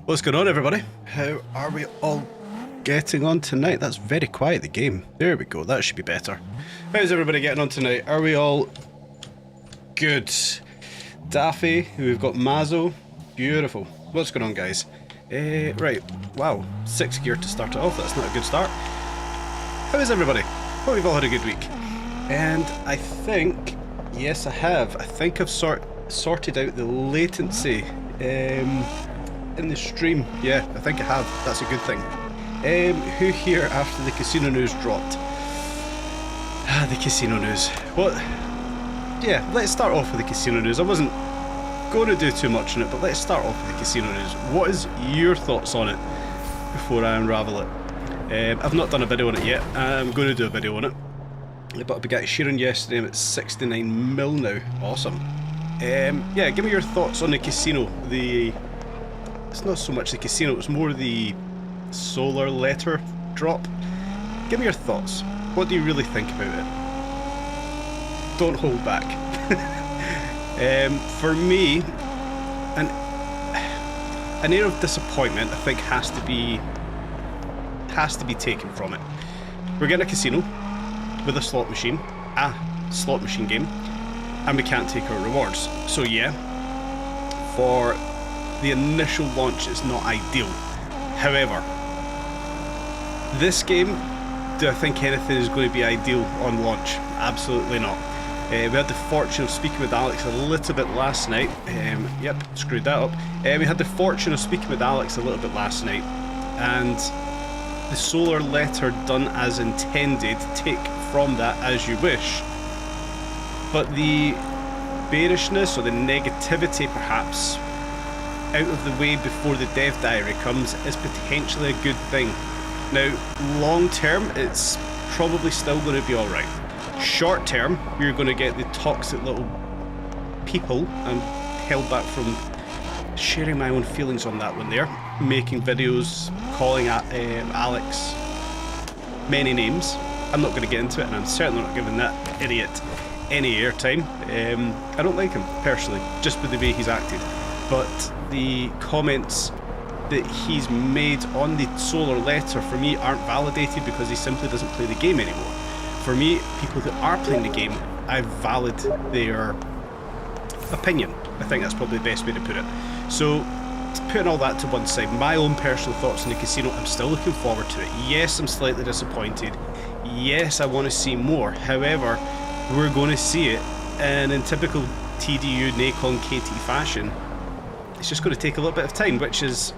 What's going on, everybody? How are we all getting on tonight? That's very quiet, the game. There we go, that should be better. How's everybody getting on tonight? Are we all good? Daffy, we've got Mazo. Beautiful. What's going on, guys? Right, wow, 6 gear to start it off. That's not a good start. How is everybody? Hope you've all had a good week. And I think, yes I have. I think I've sorted out the latency in the stream. Yeah, I think I have. That's a good thing. Who here after the casino news dropped? Ah, the casino news. What? Yeah, let's start off with the casino news. I wasn't going to do too much on it, but let's start off with the casino news. What is your thoughts on it before I unravel it? I've not done a video on it yet. I'm going to do a video on it. But I began sharing yesterday. I'm at 69 mil now. Awesome. Yeah, give me your thoughts on the casino. It's not so much the casino, it's more the solar letter drop. Give me your thoughts. What do you really think about it? Don't hold back. For me, an air of disappointment I think has to be taken from it. We're getting a casino with a slot machine game, and we can't take our rewards. So yeah, for the initial launch it's not ideal. However, this game, do I think anything is going to be ideal on launch? Absolutely not. We had the fortune of speaking with Alex a little bit last night. Yep, screwed that up. We had the fortune of speaking with Alex a little bit last night, and the solar letter done as intended, take from that as you wish. But the bearishness or the negativity perhaps out of the way before the dev diary comes is potentially a good thing. Now, long term, it's probably still going to be alright. Short term, you're going to get the toxic little people. I'm held back from sharing my own feelings on that one there. Making videos, calling at Alex many names. I'm not going to get into it, and I'm certainly not giving that idiot any airtime. I don't like him, personally, just with the way he's acted. But the comments that he's made on the solar letter for me aren't validated because he simply doesn't play the game anymore. For me, people that are playing the game, I valid their opinion. I think that's probably the best way to put it. So, putting all that to one side, my own personal thoughts on the casino, I'm still looking forward to it. Yes, I'm slightly disappointed. Yes, I want to see more. However, we're going to see it, and in typical TDU Nacon KT fashion, it's just going to take a little bit of time, which is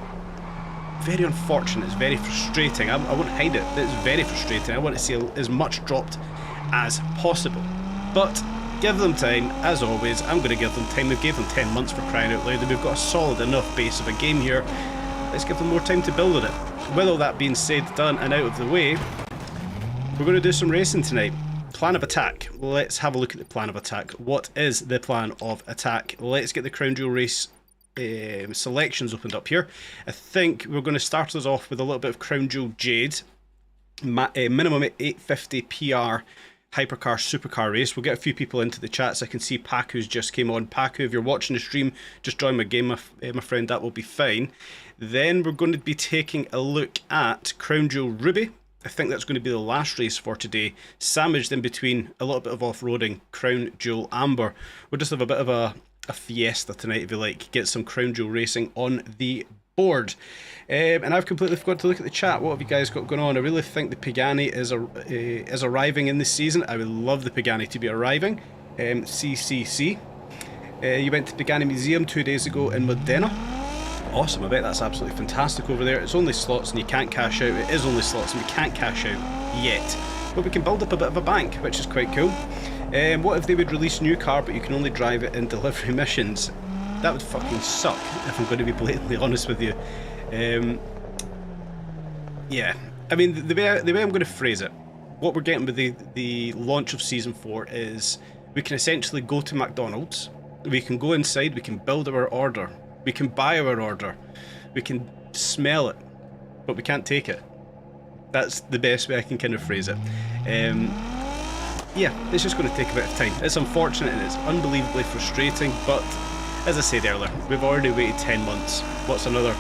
very unfortunate. It's very frustrating. I won't hide it. It's very frustrating. I want to see as much dropped as possible. But give them time, as always. I'm going to give them time. We gave them 10 months for crying out loud, and we've got a solid enough base of a game here. Let's give them more time to build on it. With all that being said, done, and out of the way, we're going to do some racing tonight. Plan of attack. Let's have a look at the plan of attack. What is the plan of attack? Let's get the Crown Jewel race selections opened up here. I think we're going to start us off with a little bit of Crown Jewel Jade. Minimum 850 PR hypercar supercar race. We'll get a few people into the chats. I can see Paku's just came on. Paku, if you're watching the stream, just join my game, my friend. That will be fine. Then we're going to be taking a look at Crown Jewel Ruby. I think that's going to be the last race for today. Sandwiched in between a little bit of off-roading, Crown Jewel Amber. We'll just have a bit of a fiesta tonight, if you like. Get some Crown Jewel racing on the board. And I've completely forgot to look at the chat. What have you guys got going on? I really think the Pagani is arriving in this season. I would love the Pagani to be arriving. CCC. You went to Pagani Museum 2 days ago in Modena. Awesome, I bet that's absolutely fantastic over there. It's only slots and you can't cash out. It is only slots and we can't cash out yet. But we can build up a bit of a bank, which is quite cool. What if they would release a new car but you can only drive it in delivery missions? That would fucking suck, if I'm going to be blatantly honest with you. Yeah, I mean, the way I'm going to phrase it, what we're getting with the launch of Season 4 is we can essentially go to McDonald's, we can go inside, we can build our order, we can buy our order, we can smell it, but we can't take it. That's the best way I can kind of phrase it. Yeah, it's just going to take a bit of time. It's unfortunate and it's unbelievably frustrating, but as I said earlier, we've already waited 10 months. What's another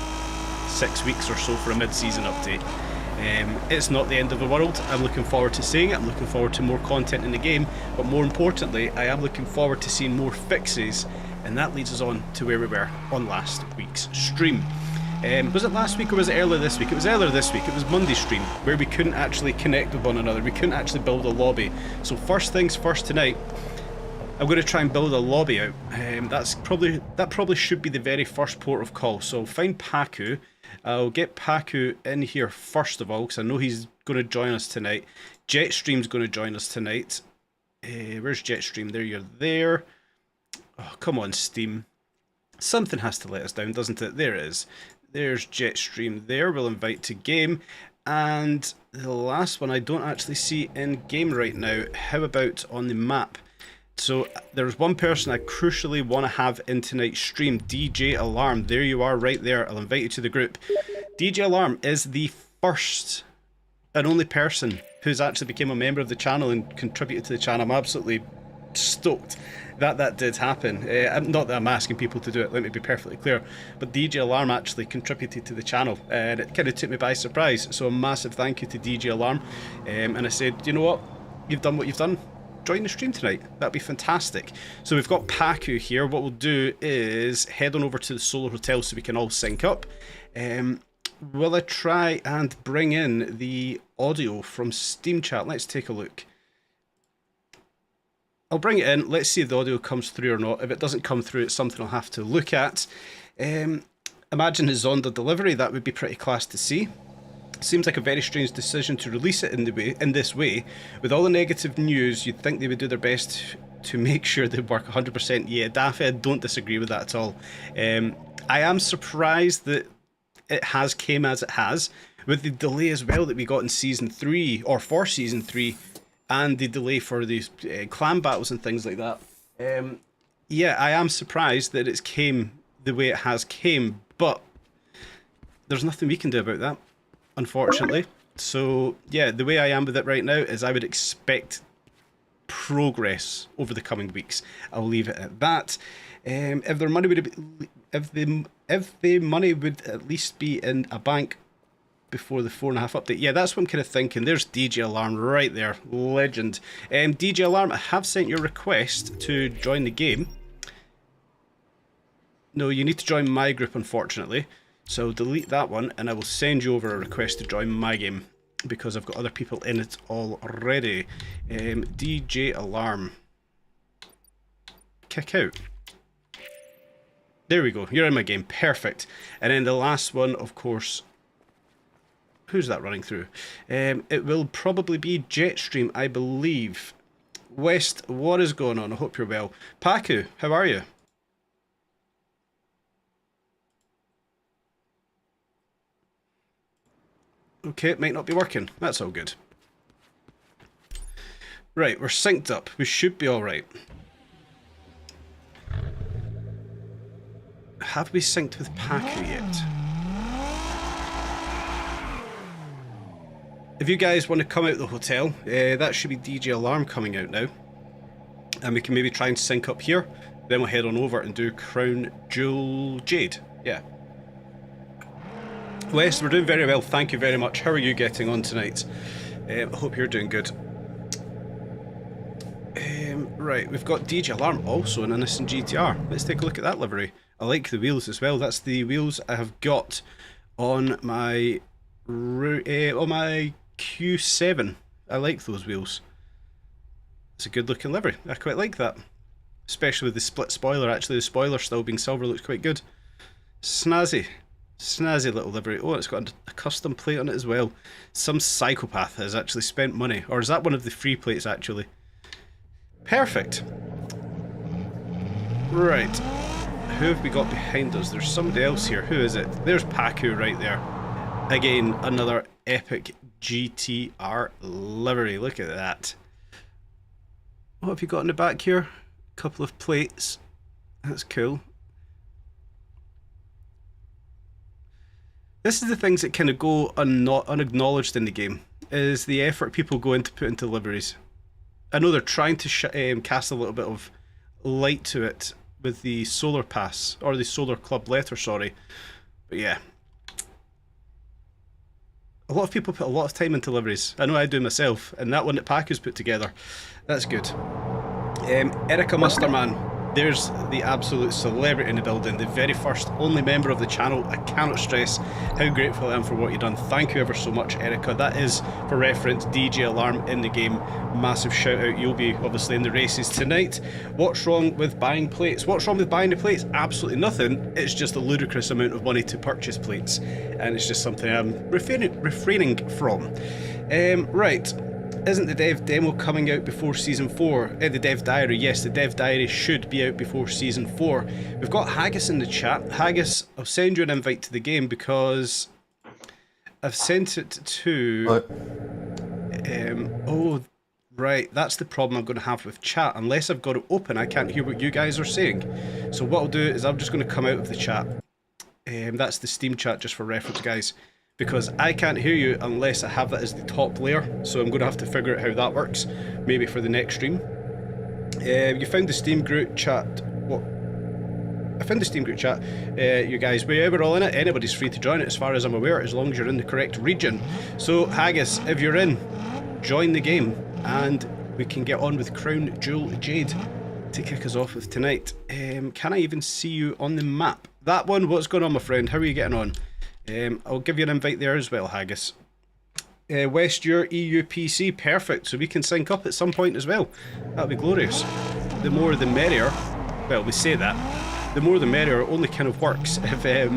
6 weeks or so for a mid-season update. It's not the end of the world. I'm looking forward to seeing it. I'm looking forward to more content in the game, but more importantly, I am looking forward to seeing more fixes, and that leads us on to where we were on last week's stream. Was it last week or was it earlier this week? It was earlier this week. It was Monday's stream where we couldn't actually connect with one another. We couldn't actually build a lobby. So first things first tonight, I'm going to try and build a lobby out. That probably should be the very first port of call. So I'll find Paku. I'll get Paku in here first of all because I know he's going to join us tonight. Jetstream's going to join us tonight. Where's Jetstream? There, you're there. Oh, come on, Steam. Something has to let us down, doesn't it? There it is. There's Jetstream there. We'll invite to game. And the last one I don't actually see in game right now. How about on the map? So there's one person I crucially want to have in tonight's stream, DJ Alarm. There you are right there. I'll invite you to the group. DJ Alarm is the first and only person who's actually became a member of the channel and contributed to the channel. I'm absolutely stoked that did happen. Not that I'm asking people to do it, let me be perfectly clear, but DJ Alarm actually contributed to the channel and it kind of took me by surprise. So a massive thank you to DJ Alarm. And I said, you know what, you've done what you've done, join the stream tonight, that'd be fantastic. So we've got Paku here. What we'll do is head on over to the Solar Hotel so we can all sync up. Will I try and bring in the audio from Steam Chat? Let's take a look. I'll bring it in, let's see if the audio comes through or not. If it doesn't come through, it's something I'll have to look at. Imagine his Zonda delivery, that would be pretty class to see. Seems like a very strange decision to release it in this way. With all the negative news, you'd think they would do their best to make sure they work 100%. Yeah, Daffy, I don't disagree with that at all. I am surprised that it has came as it has, with the delay as well that we got in Season 3, or for Season 3, and the delay for these clan battles and things like that. Yeah, I am surprised that it's came the way it has came, but there's nothing we can do about that, unfortunately. So yeah, the way I am with it right now is I would expect progress over the coming weeks. I'll leave it at that. If their money would, if the money would at least be in a bank before the 4.5 update. Yeah, that's what I'm kind of thinking. There's DJ Alarm right there. Legend. DJ Alarm, I have sent your request to join the game. No, you need to join my group, unfortunately. So delete that one, and I will send you over a request to join my game, because I've got other people in it already. DJ Alarm. Kick out. There we go. You're in my game. Perfect. And then the last one, of course... Who's that running through? It will probably be Jetstream, I believe. West, what is going on? I hope you're well. Paku, how are you? Okay, it might not be working. That's all good. Right, we're synced up. We should be alright. Have we synced with Paku yet? If you guys want to come out of the hotel, that should be DJ Alarm coming out now. And we can maybe try and sync up here. Then we'll head on over and do Crown Jewel Jade. Yeah. Wes, we're doing very well. Thank you very much. How are you getting on tonight? I hope you're doing good. Right, we've got DJ Alarm also in Innocent GTR. Let's take a look at that livery. I like the wheels as well. That's the wheels I have got on my Q7. I like those wheels. It's a good looking livery. I quite like that. Especially with the split spoiler. Actually, the spoiler still being silver looks quite good. Snazzy. Snazzy little livery. Oh, it's got a custom plate on it as well. Some psychopath has actually spent money. Or is that one of the free plates actually? Perfect. Right. Who have we got behind us? There's somebody else here. Who is it? There's Paku right there. Again, another epic GTR livery. Look at that. What have you got in the back here? A couple of plates. That's cool. This is the things that kind of go unacknowledged in the game, is the effort people go into put into liveries. I know they're trying to cast a little bit of light to it with the Solar Pass, or the Solar Club letter, sorry. But yeah, A lot of people put a lot of time into liveries. I know I do myself, and that one that Paku's put together, that's good. Erica Musterman. There's the absolute celebrity in the building, the very first, only member of the channel. I cannot stress how grateful I am for what you've done. Thank you ever so much, Erica. That is, for reference, DJ Alarm in the game. Massive shout out. You'll be obviously in the races tonight. What's wrong with buying plates? What's wrong with buying the plates? Absolutely nothing. It's just a ludicrous amount of money to purchase plates, and it's just something I'm refraining from. Right. Isn't the dev demo coming out before Season 4? The dev diary, yes, the dev diary should be out before Season 4. We've got Haggis in the chat. Haggis, I'll send you an invite to the game because I've sent it to... oh, right, that's the problem I'm going to have with chat. Unless I've got it open, I can't hear what you guys are saying. So what I'll do is I'm just going to come out of the chat. That's the Steam chat, just for reference, guys. Because I can't hear you unless I have that as the top layer, so I'm going to have to figure out how that works, maybe for the next stream. You found the Steam group chat. What? I found the Steam group chat. You guys, wherever all in it, anybody's free to join it as far as I'm aware, as long as you're in the correct region. So Haggis, if you're in, join the game and we can get on with Crown Jewel Jade to kick us off with tonight. Can I even see you on the map? That one, what's going on, my friend? How are you getting on? I'll give you an invite there as well, Haggis. West, your EU PC, perfect. So we can sync up at some point as well. That'll be glorious. The more the merrier. Well, we say that. The more the merrier only kind of works if the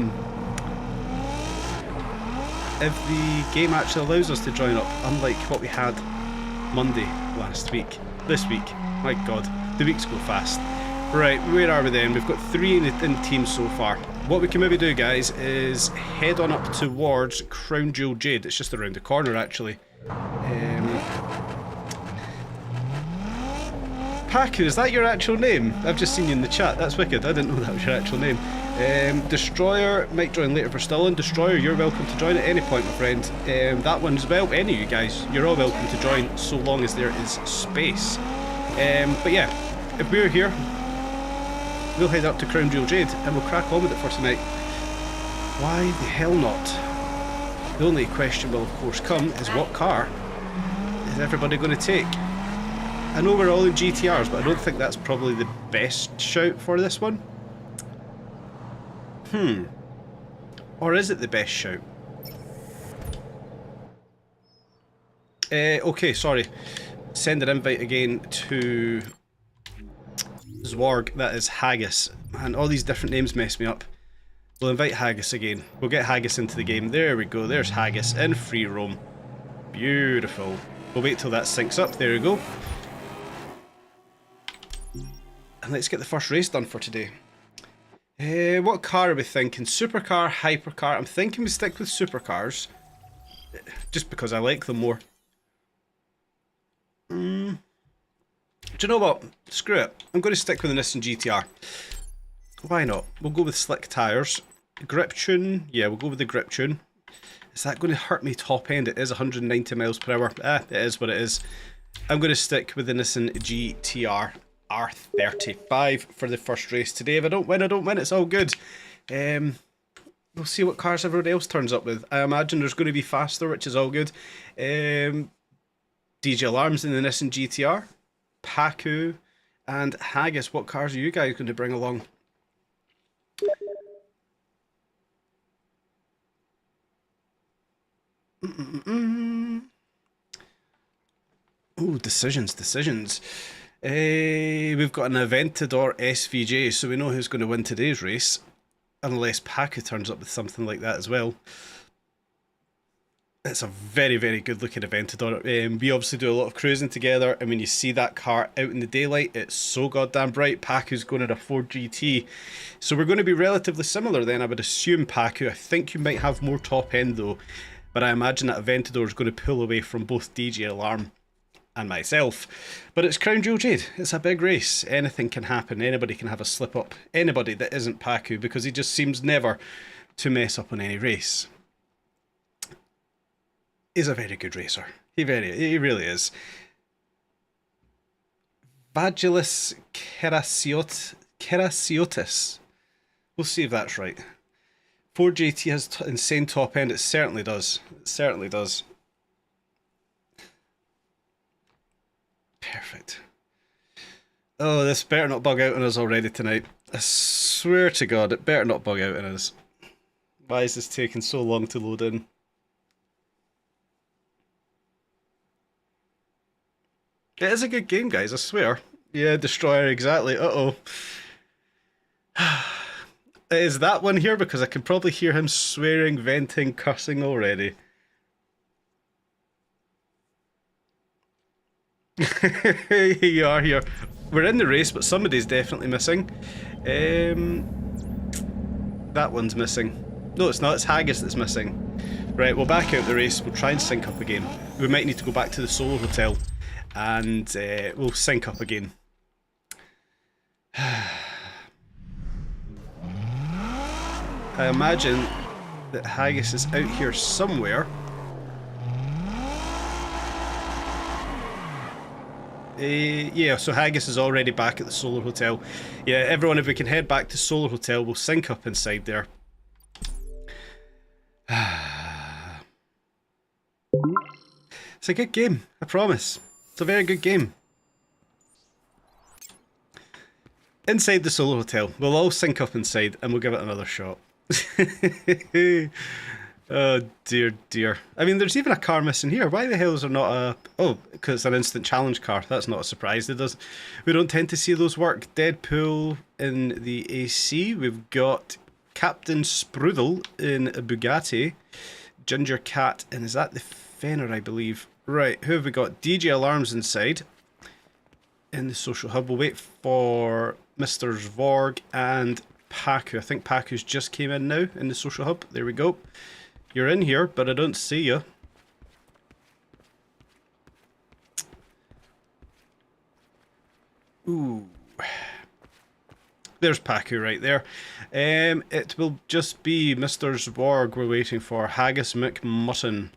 game actually allows us to join up, unlike what we had Monday last week. This week, my God, the weeks go fast. Right, where are we then? We've got 3 in the team so far. What we can maybe do, guys, is head on up towards Crown Jewel Jade. It's just around the corner, actually. Paku, is that your actual name? I've just seen you in the chat. That's wicked. I didn't know that was your actual name. Destroyer might join later for still. Destroyer, you're welcome to join at any point, my friend. That one as well. Any of you guys, you're all welcome to join so long as there is space. But yeah, if we're here, we'll head up to Crown Jewel Jade and we'll crack on with it for tonight. Why the hell not? The only question will of course come is what car is everybody going to take? I know we're all in GTRs, but I don't think that's probably the best shout for this one. Or is it the best shout? Okay, sorry. Send an invite again to Zwarg, that is Haggis. Man, all these different names mess me up. We'll invite Haggis again. We'll get Haggis into the game. There we go, there's Haggis in free roam. Beautiful. We'll wait till that syncs up, there we go. And let's get the first race done for today. What car are we thinking? Supercar, hypercar? I'm thinking we stick with supercars. Just because I like them more. Do you know what? Screw it. I'm going to stick with the Nissan GTR. Why not? We'll go with slick tyres. Grip tune. Yeah, we'll go with the grip tune. Is that going to hurt me top end? It is 190 miles per hour. It is what it is. I'm going to stick with the Nissan GTR R35 for the first race today. If I don't win, I don't win. It's all good. We'll see what cars everyone else turns up with. I imagine there's going to be faster, which is all good. DJ Alarms in the Nissan GTR. Paku and Haggis, what cars are you guys going to bring along? Oh, decisions. We've got an Aventador SVJ, so we know who's going to win today's race. Unless Paku turns up with something like that as well. It's a very, very good looking Aventador. We obviously do a lot of cruising together, and when you see that car out in the daylight, it's so goddamn bright. Paku's going at a Ford GT. So we're going to be relatively similar then, I would assume, Paku. I think you might have more top end though, but I imagine that Aventador is going to pull away from both DJ Alarm and myself. But it's Crown Jewel Jade. It's a big race. Anything can happen. Anybody can have a slip up. Anybody that isn't Paku, because he just seems never to mess up on any race. He's a very good racer. He really is. Vagilis Kerasiotis. We'll see if that's right. Poor JT has insane top end. It certainly does. It certainly does. Perfect. Oh, this better not bug out on us already tonight. I swear to God, it better not bug out on us. Why is this taking so long to load in? It is a good game, guys, I swear. Yeah, Destroyer, exactly. Uh-oh. Is that one here? Because I can probably hear him swearing, venting, cursing already. You are here. We're in the race, but somebody's definitely missing. That one's missing. No, it's not. It's Haggis that's missing. Right, we'll back out the race. We'll try and sync up again. We might need to go back to the solo hotel, and we'll sync up again. I imagine that Haggis is out here somewhere. Yeah, so Haggis is already back at the Solar Hotel. Yeah, everyone, if we can head back to Solar Hotel, we'll sync up inside there. It's a good game, I promise. It's a very good game. Inside the Solar Hotel. We'll all sync up inside and we'll give it another shot. Oh dear, dear. I mean, there's even a car missing here. Why the hell is there not a... Oh, because it's an instant challenge car. That's not a surprise. We don't tend to see those work. Deadpool in the AC. We've got Captain Sprudel in a Bugatti. Ginger Cat, and is that the Fenner, I believe? Right, who have we got? DJ Alarms inside. In the social hub. We'll wait for Mr. Zvorg and Paku. I think Paku's just came in now in the social hub. There we go. You're in here, but I don't see you. Ooh. There's Paku right there. It will just be Mr. Zvorg we're waiting for. Haggis McMutton.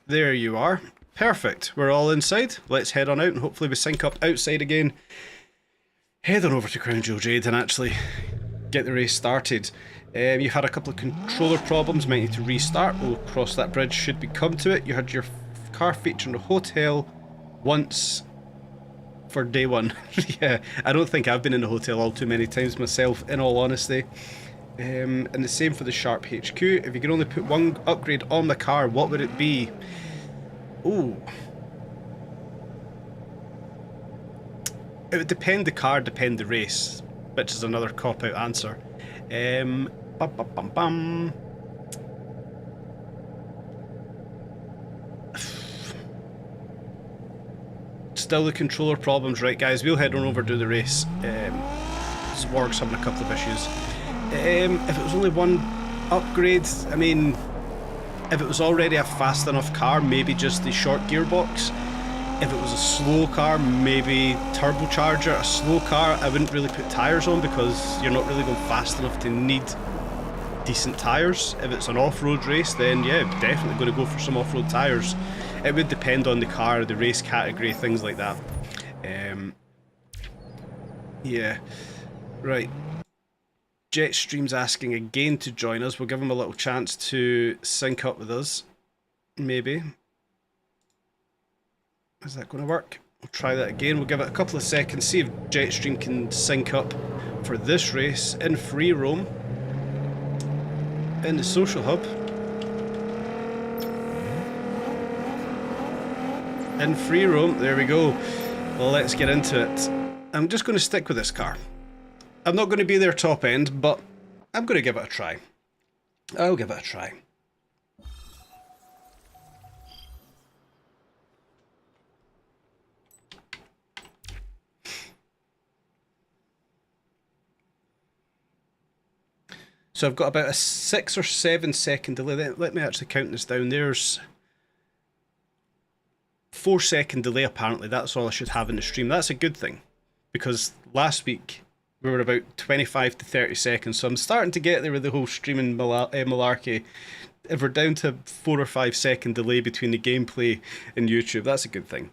There you are. Perfect. We're all inside. Let's head on out and hopefully we sync up outside again. Head on over to Crown Jewel Jade and actually get the race started. You've had a couple of controller problems, might need to restart. We'll cross that bridge should we come to it. You had your car feature in the hotel once for day one. Yeah, I don't think I've been in the hotel all too many times myself, in all honesty. And the same for the Sharp HQ. If you could only put one upgrade on the car, what would it be? Ooh. It would depend the car, depend the race, which is another cop-out answer. Still the controller problems, right guys, we'll head on over to the race. Zvorg's having a couple of issues. If it was only one upgrade, I mean, if it was already a fast enough car, maybe just the short gearbox. If it was a slow car, maybe turbocharger. A slow car, I wouldn't really put tyres on because you're not really going fast enough to need decent tyres. If it's an off-road race, then yeah, definitely going to go for some off-road tyres. It would depend on the car, the race category, things like that. Yeah, right. Jetstream's asking again to join us. We'll give him a little chance to sync up with us. Maybe. Is that going to work? We'll try that again. We'll give it a couple of seconds, see if Jetstream can sync up for this race in free roam. In the social hub. In free roam, there we go. Well, let's get into it. I'm just going to stick with this car. I'm not going to be their top end, but I'm going to give it a try. I'll give it a try. So I've got about a 6 or 7 second delay. Let me actually count this down. There's 4 second delay apparently. That's all I should have in the stream. That's a good thing, because last week we were about 25 to 30 seconds. So I'm starting to get there with the whole streaming malarkey. If we're down to 4 or 5 second delay between the gameplay and YouTube, that's a good thing.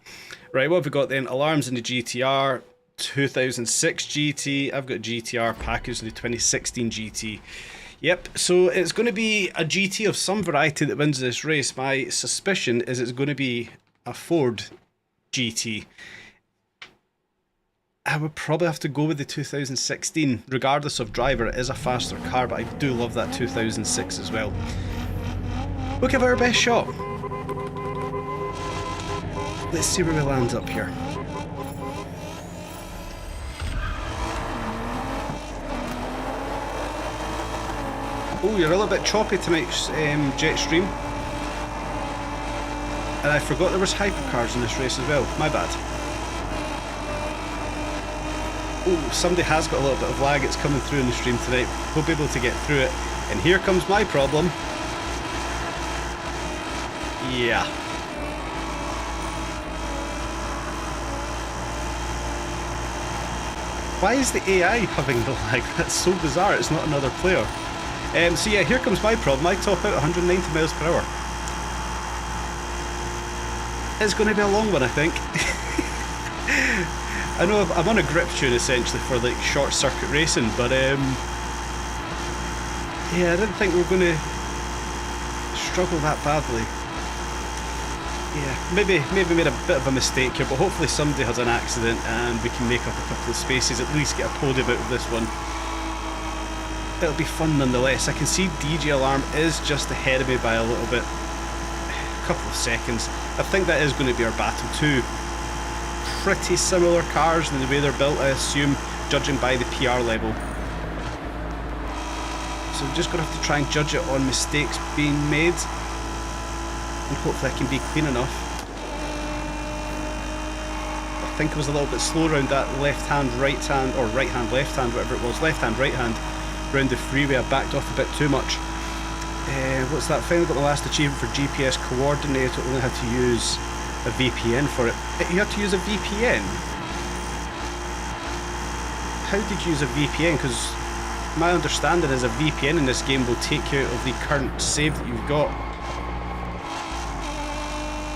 Right, what have we got then? Alarms in the GTR, 2006 GT. I've got GTR. Packers the 2016 GT. Yep, so it's going to be a GT of some variety that wins this race. My suspicion is it's going to be a Ford GT. I would probably have to go with the 2016. Regardless of driver, it is a faster car, but I do love that 2006 as well. We'll give it our best shot. Let's see where we land up here. Oh, you're a little bit choppy tonight, Jetstream. And I forgot there was hypercars in this race as well. My bad. Oh, somebody has got a little bit of lag. It's coming through in the stream tonight. We'll be able to get through it. And here comes my problem. Yeah. Why is the AI having the lag? That's so bizarre. It's not another player. So yeah, here comes my problem. I top out 190 miles per hour. It's going to be a long one, I think. I know I'm on a grip tune essentially for like short circuit racing, but yeah, I didn't think we were going to struggle that badly. Yeah, maybe made a bit of a mistake here, but hopefully somebody has an accident and we can make up a couple of spaces, at least get a podium out of this one. It'll be fun nonetheless. I can see DJ Alarm is just ahead of me by a little bit. A couple of seconds. I think that is going to be our battle. Two pretty similar cars in the way they're built, I assume, judging by the PR level. So I'm just going to have to try and judge it on mistakes being made. And hopefully I can be clean enough. I think I was a little bit slow around that left hand, right hand, or right hand, left hand, whatever it was. Left hand, right hand. Around the freeway, I backed off a bit too much. What's that? Finally got the last achievement for GPS coordinate. I only had to use a VPN for it. You had to use a VPN? How did you use a VPN? Because my understanding is a VPN in this game will take you out of the current save that you've got.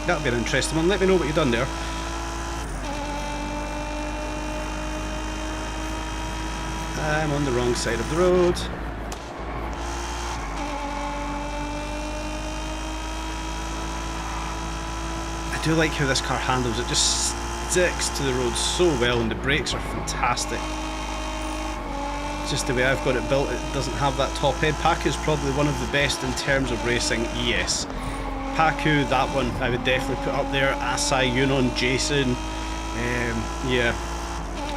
That'll be an interesting one. Let me know what you've done there. I'm on the wrong side of the road. I do like how this car handles. It just sticks to the road so well, and the brakes are fantastic. It's just the way I've got it built. It doesn't have that top end. Paku is probably one of the best in terms of racing, yes. Paku, that one I would definitely put up there. Asai, Yunon, Jason, yeah.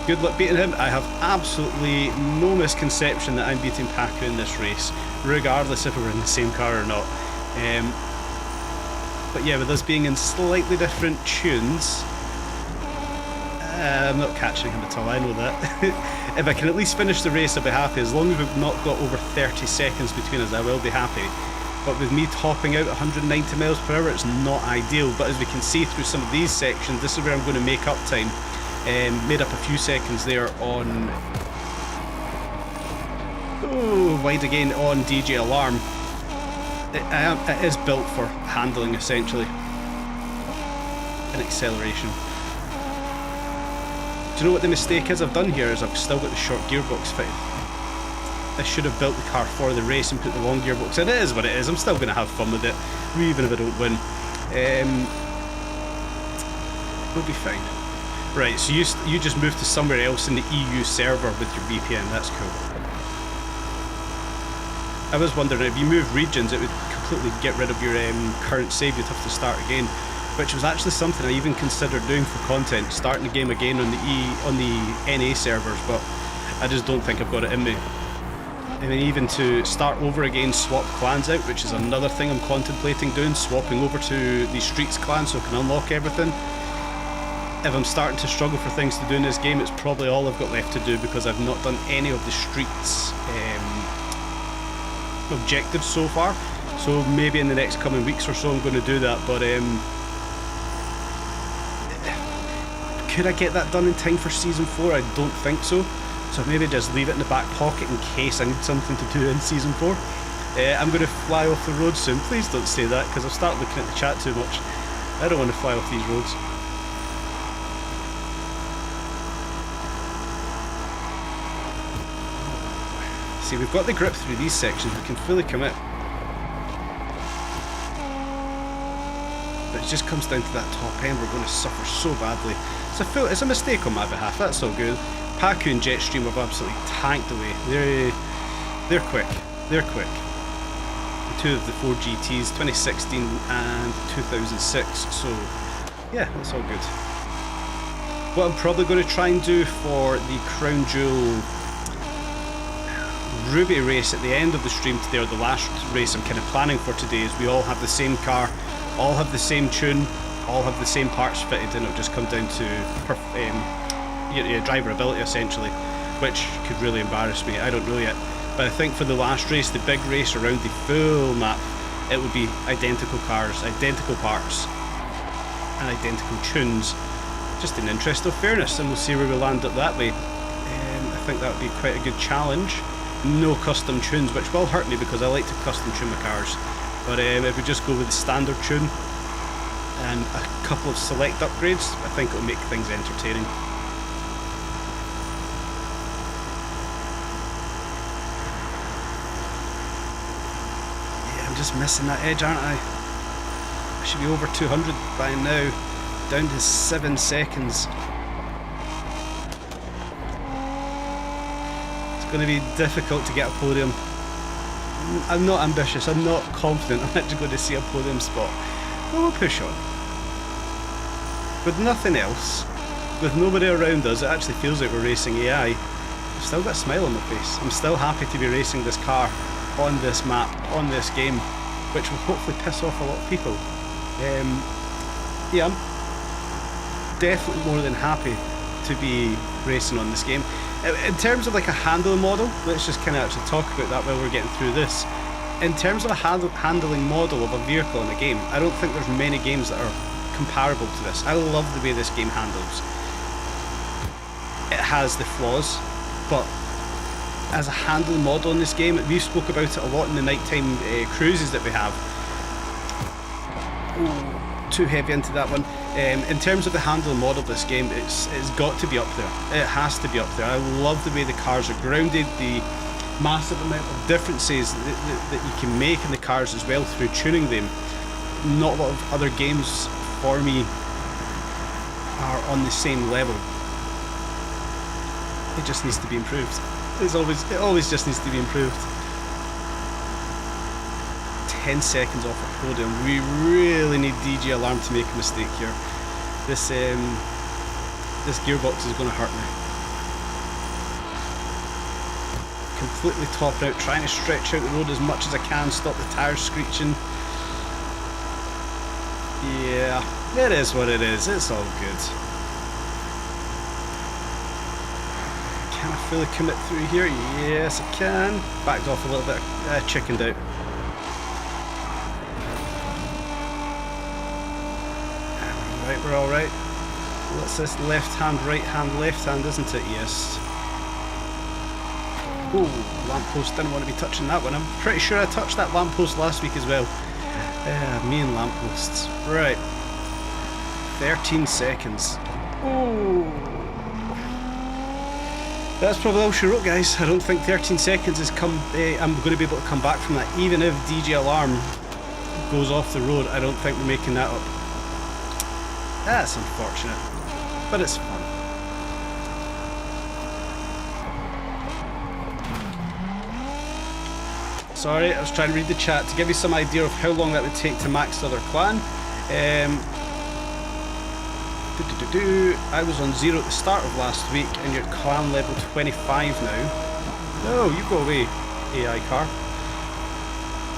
Good luck beating him. I have absolutely no misconception that I'm beating Paku in this race, regardless if we're in the same car or not. But yeah, with us being in slightly different tunes, I'm not catching him at all, I know that. If I can at least finish the race, I'll be happy. As long as we've not got over 30 seconds between us, I will be happy. But with me topping out 190 miles per hour, it's not ideal. But as we can see through some of these sections, this is where I'm going to make up time. Made up a few seconds there on... Oh, wide again on DJ Alarm. It is built for handling, essentially. And acceleration. Do you know what the mistake is I've done here? Is I've still got the short gearbox fitted. I should have built the car for the race and put the long gearbox in. It is what it is. I'm still going to have fun with it, even if I don't win. We'll be fine. Right, so you just moved to somewhere else in the EU server with your VPN. That's cool. I was wondering, if you move regions, it would completely get rid of your current save. You'd have to start again, which was actually something I even considered doing for content, starting the game again on the NA servers, but I just don't think I've got it in me. I mean, even to start over again, swap clans out, which is another thing I'm contemplating doing, swapping over to the Streets clan so I can unlock everything. If I'm starting to struggle for things to do in this game, it's probably all I've got left to do, because I've not done any of the Streets objectives so far. So maybe in the next coming weeks or so I'm going to do that, but could I get that done in time for Season 4? I don't think so. So maybe just leave it in the back pocket in case I need something to do in Season 4. I'm going to fly off the road soon. Please don't say that, because I've started looking at the chat too much. I don't want to fly off these roads. See, we've got the grip through these sections, we can fully commit. But it just comes down to that top end, we're going to suffer so badly. It's a mistake on my behalf, that's all good. Paku and Jetstream have absolutely tanked away. They're quick, they're quick. Two of the 4 GTs, 2016 and 2006, so yeah, that's all good. What I'm probably going to try and do for the Crown Jewel Ruby race at the end of the stream today, or the last race I'm kind of planning for today, is we all have the same car, all have the same tune, all have the same parts fitted, and it'll just come down to driver ability essentially, which could really embarrass me, I don't know yet. But I think for the last race, the big race around the full map, it would be identical cars, identical parts, and identical tunes, just in the interest of fairness, and we'll see where we land up that way. I think that would be quite a good challenge. No custom tunes, which will hurt me because I like to custom tune my cars. But if we just go with the standard tune and a couple of select upgrades, I think it'll make things entertaining. Just missing that edge, aren't I? I should be over 200 by now, down to 7 seconds. It's going to be difficult to get a podium. I'm not ambitious, I'm not confident I'm actually going to see a podium spot, but we'll push on. With nothing else, with nobody around us, it actually feels like we're racing AI. I've still got a smile on my face. I'm still happy to be racing this car on this map, on this game, which will hopefully piss off a lot of people. Yeah, I'm definitely more than happy to be racing on this game. In terms of like a handling model, let's just kind of actually talk about that while we're getting through this. In terms of a handling model of a vehicle in a game, I don't think there's many games that are comparable to this. I love the way this game handles. It has the flaws, but as a handling model in this game, we spoke about it a lot in the nighttime cruises that we have. Ooh, too heavy into that one. In terms of the handling model of this game, it's got to be up there. It has to be up there. I love the way the cars are grounded, the massive amount of differences that you can make in the cars as well through tuning them. Not a lot of other games for me are on the same level. It just needs to be improved. It always just needs to be improved. 10 seconds off a podium. We really need DJ Alarm to make a mistake here. This gearbox is going to hurt me. Completely topping out, trying to stretch out the road as much as I can, stop the tyres screeching. Yeah, it is what it is. It's all good. Can I fully commit through here? Yes, I can. Backed off a little bit, chickened out. Right, we're all right. What's this? Left hand, right hand, left hand, isn't it? Yes. Oh, lamppost. Didn't want to be touching that one. I'm pretty sure I touched that lamppost last week as well. Me and lampposts. Right. 13 seconds. Oh. That's probably all she wrote, guys. I don't think 13 seconds is I'm going to be able to come back from that. Even if DJ Alarm goes off the road, I don't think we're making that up. That's unfortunate, but it's fun. Sorry, I was trying to read the chat to give you some idea of how long that would take to max the other clan. I was on 0 at the start of last week and you're clan level 25 now. No, you go away, AI car.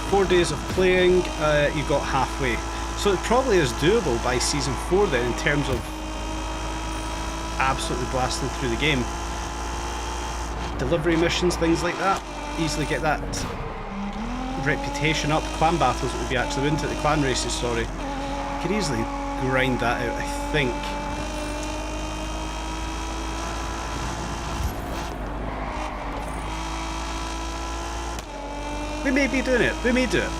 4 days of playing, you got halfway. So it probably is doable by season 4 then, in terms of absolutely blasting through the game. Delivery missions, things like that. Easily get that reputation up. Clan battles would be actually into the clan races, sorry. Could easily grind that out, I think. We may be doing it, we may do it.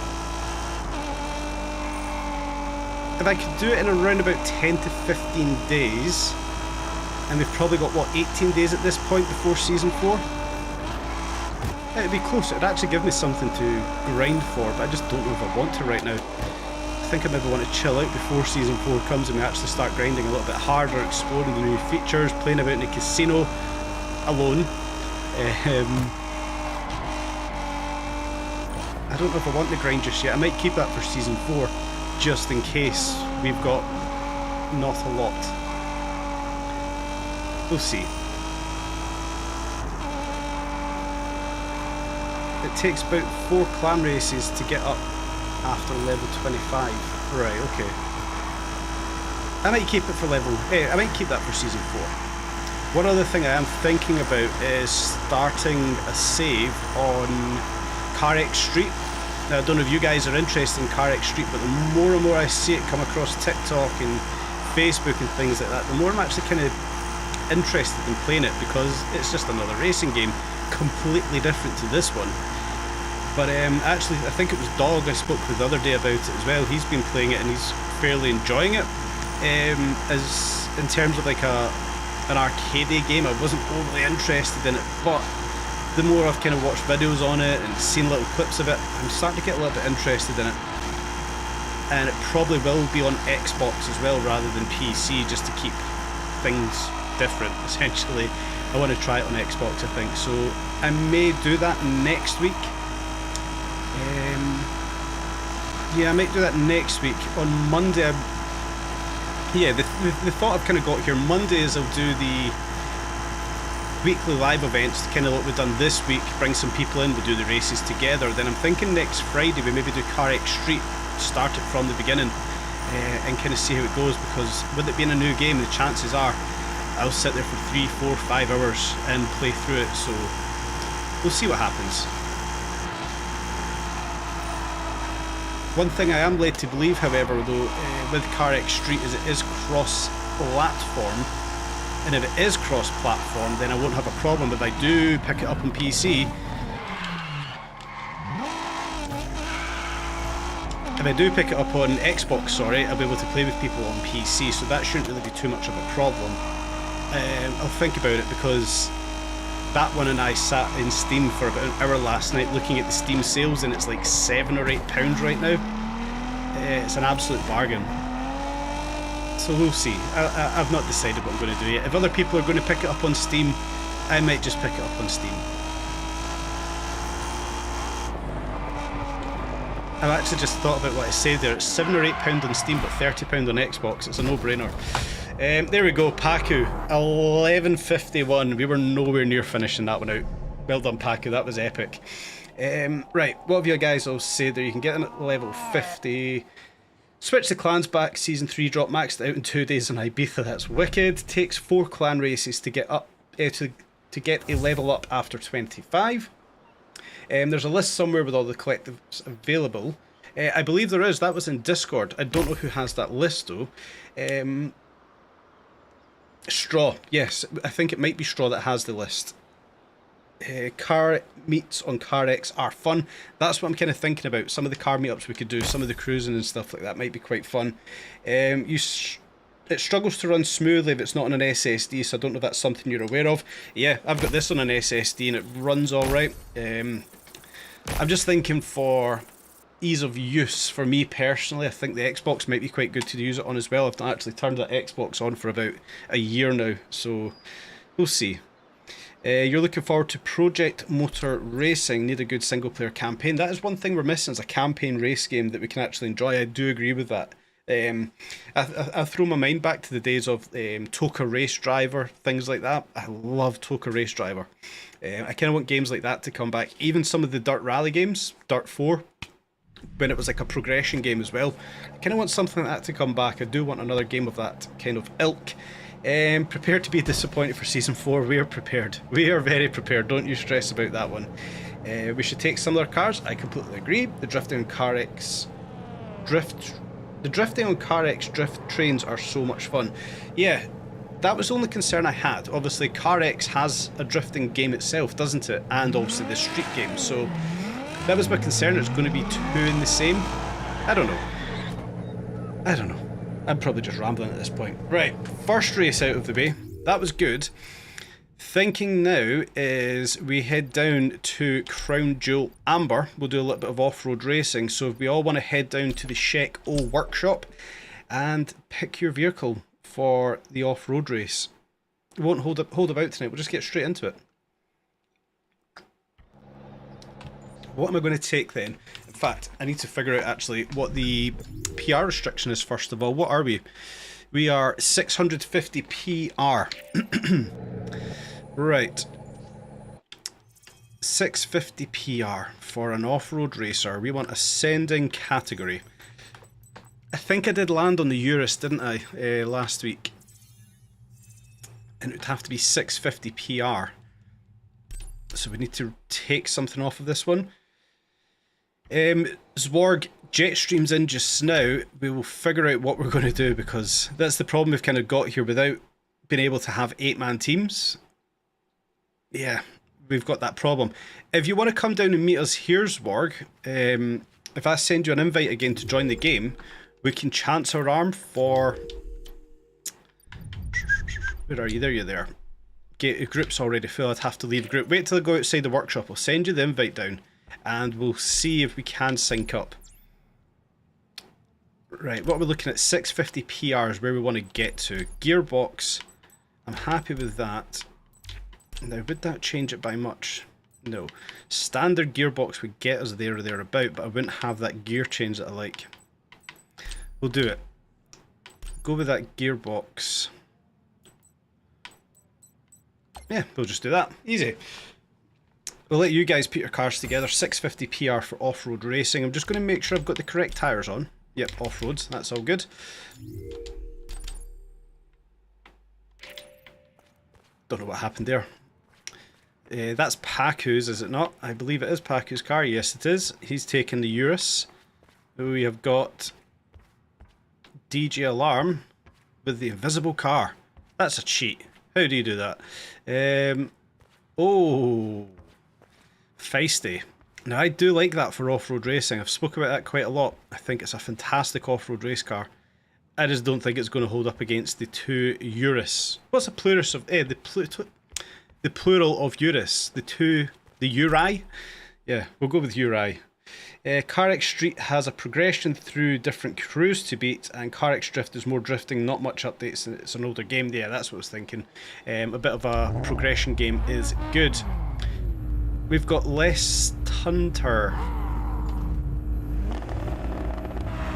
If I could do it in around about 10 to 15 days, and we've probably got, what, 18 days at this point before Season 4? It'd be close. It'd actually give me something to grind for, but I just don't know if I want to right now. I think I maybe want to chill out before Season 4 comes and we actually start grinding a little bit harder, exploring the new features, playing about in the casino alone. I don't know if I want the grind just yet. I might keep that for Season 4, just in case we've got not a lot. We'll see. It takes about 4 clan races to get up after level 25. Right, okay. I might keep it for I might keep that for Season 4. One other thing I am thinking about is starting a save on CarX Street. Now, I don't know if you guys are interested in CarX Street, but the more and more I see it come across TikTok and Facebook and things like that, the more I'm actually kind of interested in playing it, because it's just another racing game, completely different to this one. But actually, I think it was Dog I spoke with the other day about it as well. He's been playing it and he's fairly enjoying it. As in terms of like an arcade game, I wasn't overly interested in it, but the more I've kind of watched videos on it and seen little clips of it, I'm starting to get a little bit interested in it. And it probably will be on Xbox as well rather than PC, just to keep things different, essentially. I want to try it on Xbox, I think, so I may do that next week. Yeah, I might do that next week. On Monday, the thought I've kind of got here, Mondays I'll do the weekly live events, kind of what we've done this week, bring some people in, we'll do the races together. Then I'm thinking next Friday we maybe do CarX Street, start it from the beginning, and kind of see how it goes, because with it being a new game, the chances are I'll sit there for 3, 4, 5 hours and play through it, so we'll see what happens. One thing I am led to believe, however, though, with CarX Street, is it is cross-platform, and if it is cross-platform, then I won't have a problem. If I do pick it up on PC, if I do pick it up on Xbox, sorry, I'll be able to play with people on PC, so that shouldn't really be too much of a problem. I'll think about it, because that one and I sat in Steam for about an hour last night looking at the Steam sales, and it's like £7 or £8 right now. It's an absolute bargain. So we'll see. I've not decided what I'm going to do yet. If other people are going to pick it up on Steam, I might just pick it up on Steam. I've actually just thought about what I said there. It's £7 or £8 on Steam, but £30 on Xbox. It's a no-brainer. There we go, Paku. 11:51. We were nowhere near finishing that one out. Well done, Paku. That was epic. Right, what have you guys all said there? You can get in at level 50. Switch the clans back. Season 3 drop maxed out in 2 days on Ibiza. That's wicked. Takes 4 clan races to get up to get a level up after 25. There's a list somewhere with all the collectives available. I believe there is. That was in Discord. I don't know who has that list though. Straw, yes, I think it might be Straw that has the list. Car meets on CarX are fun. That's what I'm kind of thinking about. Some of the car meetups we could do, some of the cruising and stuff like that might be quite fun. It struggles to run smoothly if it's not on an SSD, so I don't know if that's something you're aware of. Yeah, I've got this on an SSD and it runs alright. I'm just thinking for ease of use for me personally. I think the Xbox might be quite good to use it on as well. I've not actually turned that Xbox on for about a year now, so we'll see. You're looking forward to Project Motor Racing. Need a good single player campaign. That is one thing we're missing, is a campaign race game that we can actually enjoy. I do agree with that. I throw my mind back to the days of Toka Race Driver, things like that. I love Toka Race Driver. I kind of want games like that to come back. Even some of the Dirt Rally games, Dirt 4, when it was like a progression game as well. I kind of want something like that to come back. I do want another game of that kind of ilk. Prepared to be disappointed for Season 4. We are prepared. We are very prepared. Don't you stress about that one. We should take similar cars. I completely agree. The drifting on CarX drift trains are so much fun. Yeah, that was the only concern I had. Obviously, CarX has a drifting game itself, doesn't it? And obviously the street game. So that was my concern. It's going to be 2 in the same. I don't know. I'm probably just rambling at this point. Right, first race out of the way. That was good. Thinking now is we head down to Crown Jewel Amber. We'll do a little bit of off-road racing. So if we all want to head down to the Sheck O workshop and pick your vehicle for the off-road race. We won't hold about tonight. We'll just get straight into it. What am I going to take then? In fact, I need to figure out actually what the PR restriction is first of all. What are we? We are 650 PR. Right. 650 PR for an off-road racer. We want ascending category. I think I did land on the Urus, didn't I, last week? And it would have to be 650 PR. So we need to take something off of this one. Zwarg, Jetstream's in just now. We will figure out what we're going to do, because that's the problem we've kind of got here without being able to have 8-man teams. Yeah, we've got that problem. If you want to come down and meet us here, Zwarg, if I send you an invite again to join the game, we can chance our arm for... Where are you? There, you're there. The group's already full. I'd have to leave the group. Wait till I go outside the workshop. I'll send you the invite down and we'll see if we can sync up. Right, what we're looking at, 650 PR is where we want to get to. Gearbox, I'm happy with that. Now, would that change it by much? No. Standard gearbox would get us there or thereabout, but I wouldn't have that gear change that I like. We'll do it. Go with that gearbox. Yeah, we'll just do that. Easy. We'll let you guys put your cars together. 650 PR for off-road racing. I'm just going to make sure I've got the correct tyres on. Yep, off-roads. That's all good. Don't know what happened there. That's Paku's, is it not? I believe it is Paku's car. Yes, it is. He's taking the Urus. We have got DJ Alarm with the invisible car. That's a cheat. How do you do that? Oh, feisty. Now, I do like that for off-road racing. I've spoken about that quite a lot. I think it's a fantastic off-road race car. I just don't think it's going to hold up against the two Urus. What's the plural of the plural of Urus? The Uri? Yeah, we'll go with Uri. CarX Street has a progression through different crews to beat, and CarX Drift is more drifting, not much updates, and it's an older game. Yeah, that's what I was thinking. A bit of a progression game is good. We've got Les Tunter.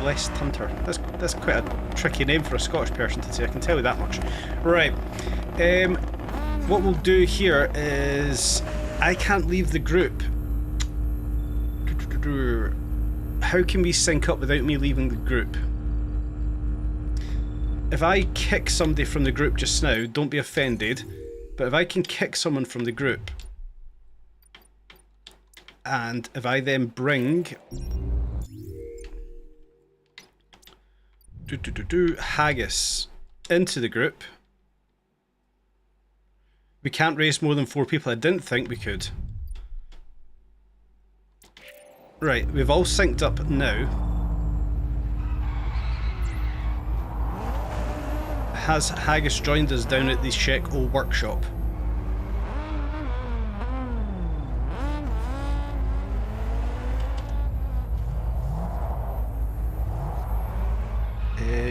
Les Tunter. That's quite a tricky name for a Scottish person to say, I can tell you that much. Right. What we'll do here is I can't leave the group. How can we sync up without me leaving the group? If I kick somebody from the group just now, don't be offended, but if I can kick someone from the group, and if I then bring Haggis into the group, we can't race more than 4 people. I didn't think we could. Right, we've all synced up now. Has Haggis joined us down at the Sheck O workshop?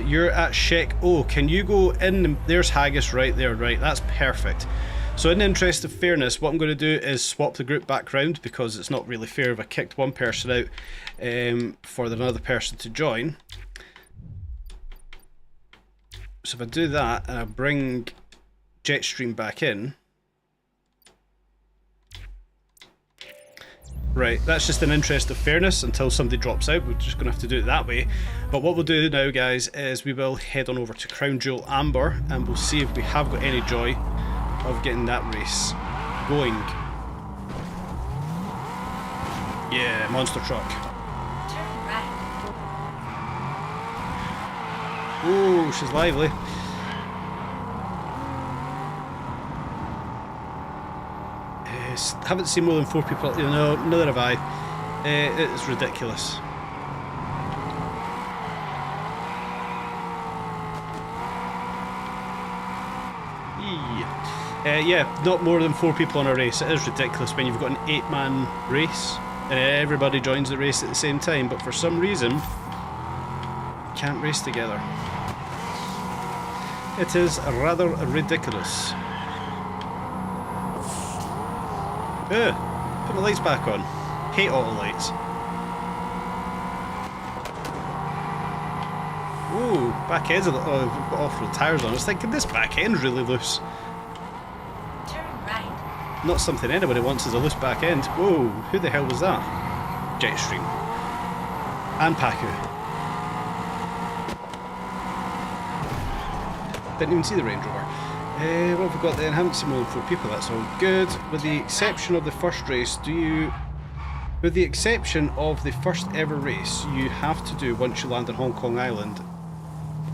You're at Sheck O. Can you go in? There's Haggis right there. Right, that's perfect. So in the interest of fairness, what I'm going to do is swap the group back round, because it's not really fair if I kicked one person out for another person to join. So if I do that and I bring Jetstream back in, right, that's just an interest of fairness until somebody drops out. We're just going to have to do it that way. But what we'll do now, guys, is we will head on over to Crown Jewel Amber and we'll see if we have got any joy of getting that race going. Yeah, monster truck. Turn right. Ooh, she's lively. Haven't seen more than 4 people. You know, neither have I. It's ridiculous. Yeah, not more than 4 people on a race. It is ridiculous when you've got an 8-man race and everybody joins the race at the same time, but for some reason, can't race together. It is rather ridiculous. Put the lights back on. Hate auto lights. Ooh, back end's a little. Oh, we've got off-road tyres on. I was thinking this back end's really loose. Turn right. Not something anybody wants is a loose back end. Whoa, who the hell was that? Jetstream. And Paku. Didn't even see the Range Rover. What have we got then? Haven't seen more than 4 people, that's all good. With the exception of the first race, with the exception of the first ever race, you have to do, once you land on Hong Kong Island,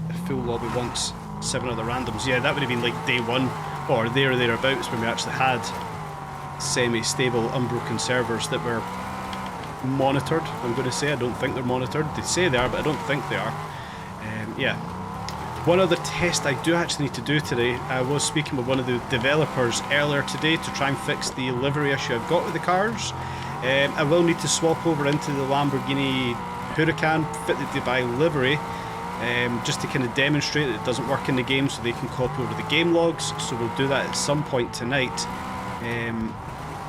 a full lobby once, 7 other randoms. Yeah, that would have been like day 1, or there or thereabouts, when we actually had semi-stable, unbroken servers that were monitored. I'm going to say, I don't think they're monitored. They say they are, but I don't think they are. Yeah. One other test I do actually need to do today. I was speaking with one of the developers earlier today to try and fix the livery issue I've got with the cars. I will need to swap over into the Lamborghini Huracan, fit the Dubai livery, just to kind of demonstrate that it doesn't work in the game so they can copy over the game logs. So we'll do that at some point tonight.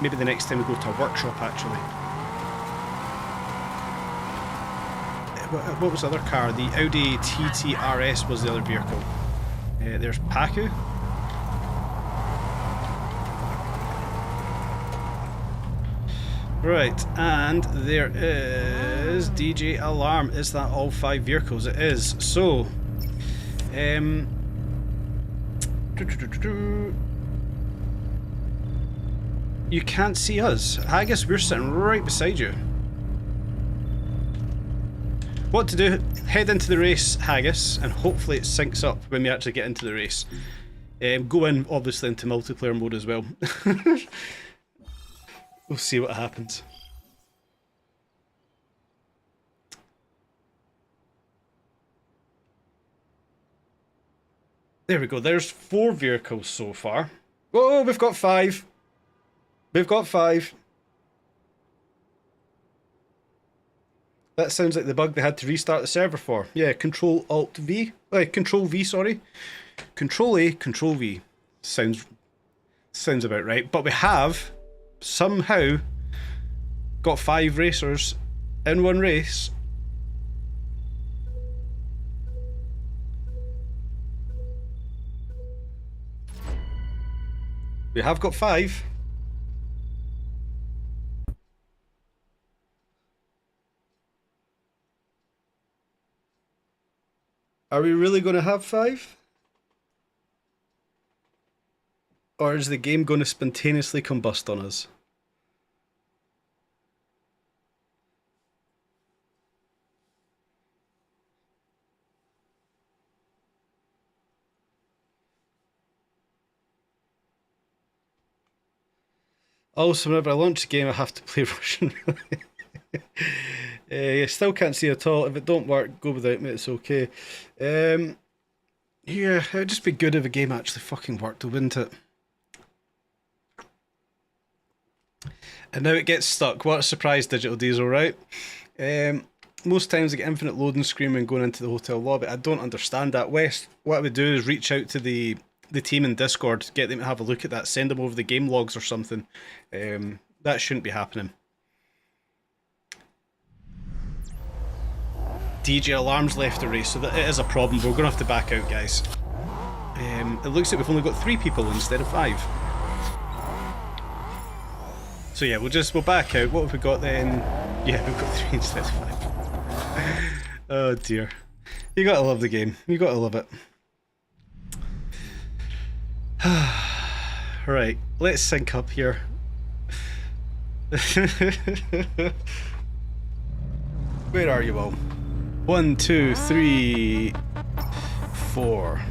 Maybe the next time we go to a workshop actually. What was the other car? The Audi TT RS was the other vehicle. There's Paku. Right, and there is DJ Alarm. Is that all 5 vehicles? It is. So, you can't see us. I guess we're sitting right beside you. What to do? Head into the race, Haggis, and hopefully it syncs up when we actually get into the race. Go in, obviously, into multiplayer mode as well. We'll see what happens. There we go. There's 4 vehicles so far. Oh, we've got 5. We've got 5. That sounds like the bug they had to restart the server for. Yeah, Control Alt V. Control V, sorry. Control A, Control V. Sounds about right. But we have somehow got 5 racers in one race. We have got 5. Are we really going to have 5? Or is the game going to spontaneously combust on us? Also, whenever I launch the game, I have to play Russian. You still can't see at all. If it don't work, go without me, it's okay. Yeah, it would just be good if a game actually fucking worked, wouldn't it? And now it gets stuck. What a surprise, Digital Diesel, right? Most times I get infinite loading screen when going into the hotel lobby. I don't understand that. West, what I would do is reach out to the team in Discord, get them to have a look at that, send them over the game logs or something. That shouldn't be happening. DJ Alarm's left the race, so that it is a problem. We're going to have to back out, guys. It looks like we've only got 3 people instead of 5. So yeah, we'll back out. What have we got then? Yeah, we've got 3 instead of 5. Oh dear. You gotta love the game. You gotta love it. Right, let's sync up here. Where are you all? 1, 2, 3, 4.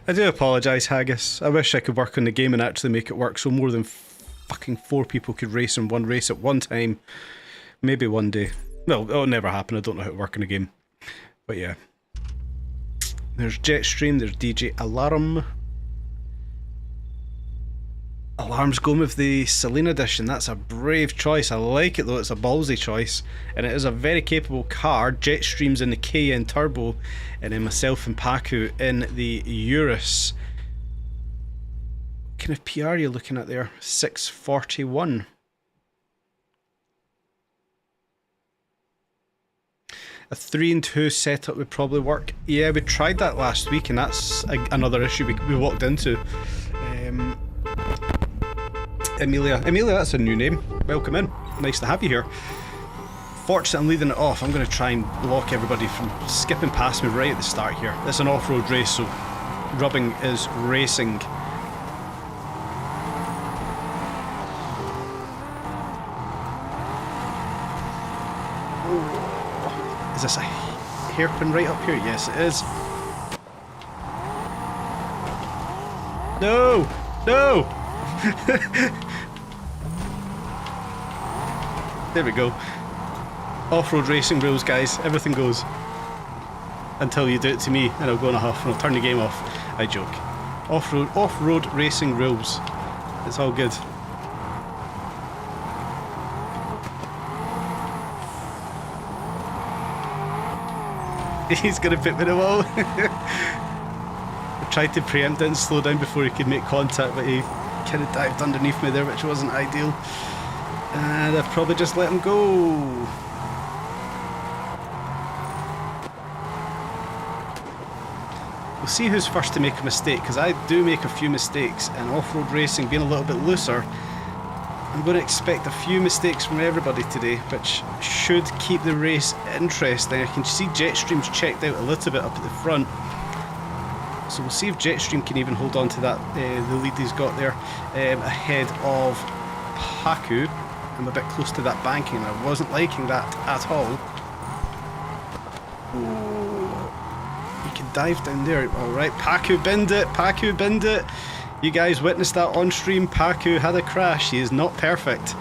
I do apologise, Haggis. I wish I could work on the game and actually make it work so more than fucking 4 people could race in one race at one time. Maybe one day. Well, it'll never happen. I don't know how to work in the game. But yeah. There's Jetstream, there's DJ Alarm. Alarm's going with the Selena edition. That's a brave choice. I like it though, it's a ballsy choice. And it is a very capable car. Jetstream's in the KN Turbo, and then myself and Paku in the Urus. What kind of PR are you looking at there? 641. A 3 and 2 setup would probably work. Yeah, we tried that last week, and that's another issue we walked into. Amelia, that's a new name. Welcome in. Nice to have you here. Fortunately, I'm leading it off. I'm going to try and block everybody from skipping past me right at the start here. It's an off-road race, so rubbing is racing. Is this a hairpin right up here? Yes, it is. No! No! There we go. Off-road racing rules, guys. Everything goes. Until you do it to me, and I'll go in a huff and I'll turn the game off. I joke. Off-road racing rules. It's all good. He's gonna put me in the wall. I tried to preempt it and slow down before he could make contact, but he kind of dived underneath me there, which wasn't ideal. And I've probably just let him go. We'll see who's first to make a mistake, because I do make a few mistakes, and off-road racing being a little bit looser, I'm going to expect a few mistakes from everybody today, which should keep the race interesting. I can see Jetstream's checked out a little bit up at the front, so we'll see if Jetstream can even hold on to that, the lead he's got there, ahead of Paku. I'm a bit close to that banking, and I wasn't liking that at all. Ooh, he can dive down there. Alright, Paku binned it, Paku binned it. You guys witnessed that on stream. Paku had a crash. He is not perfect.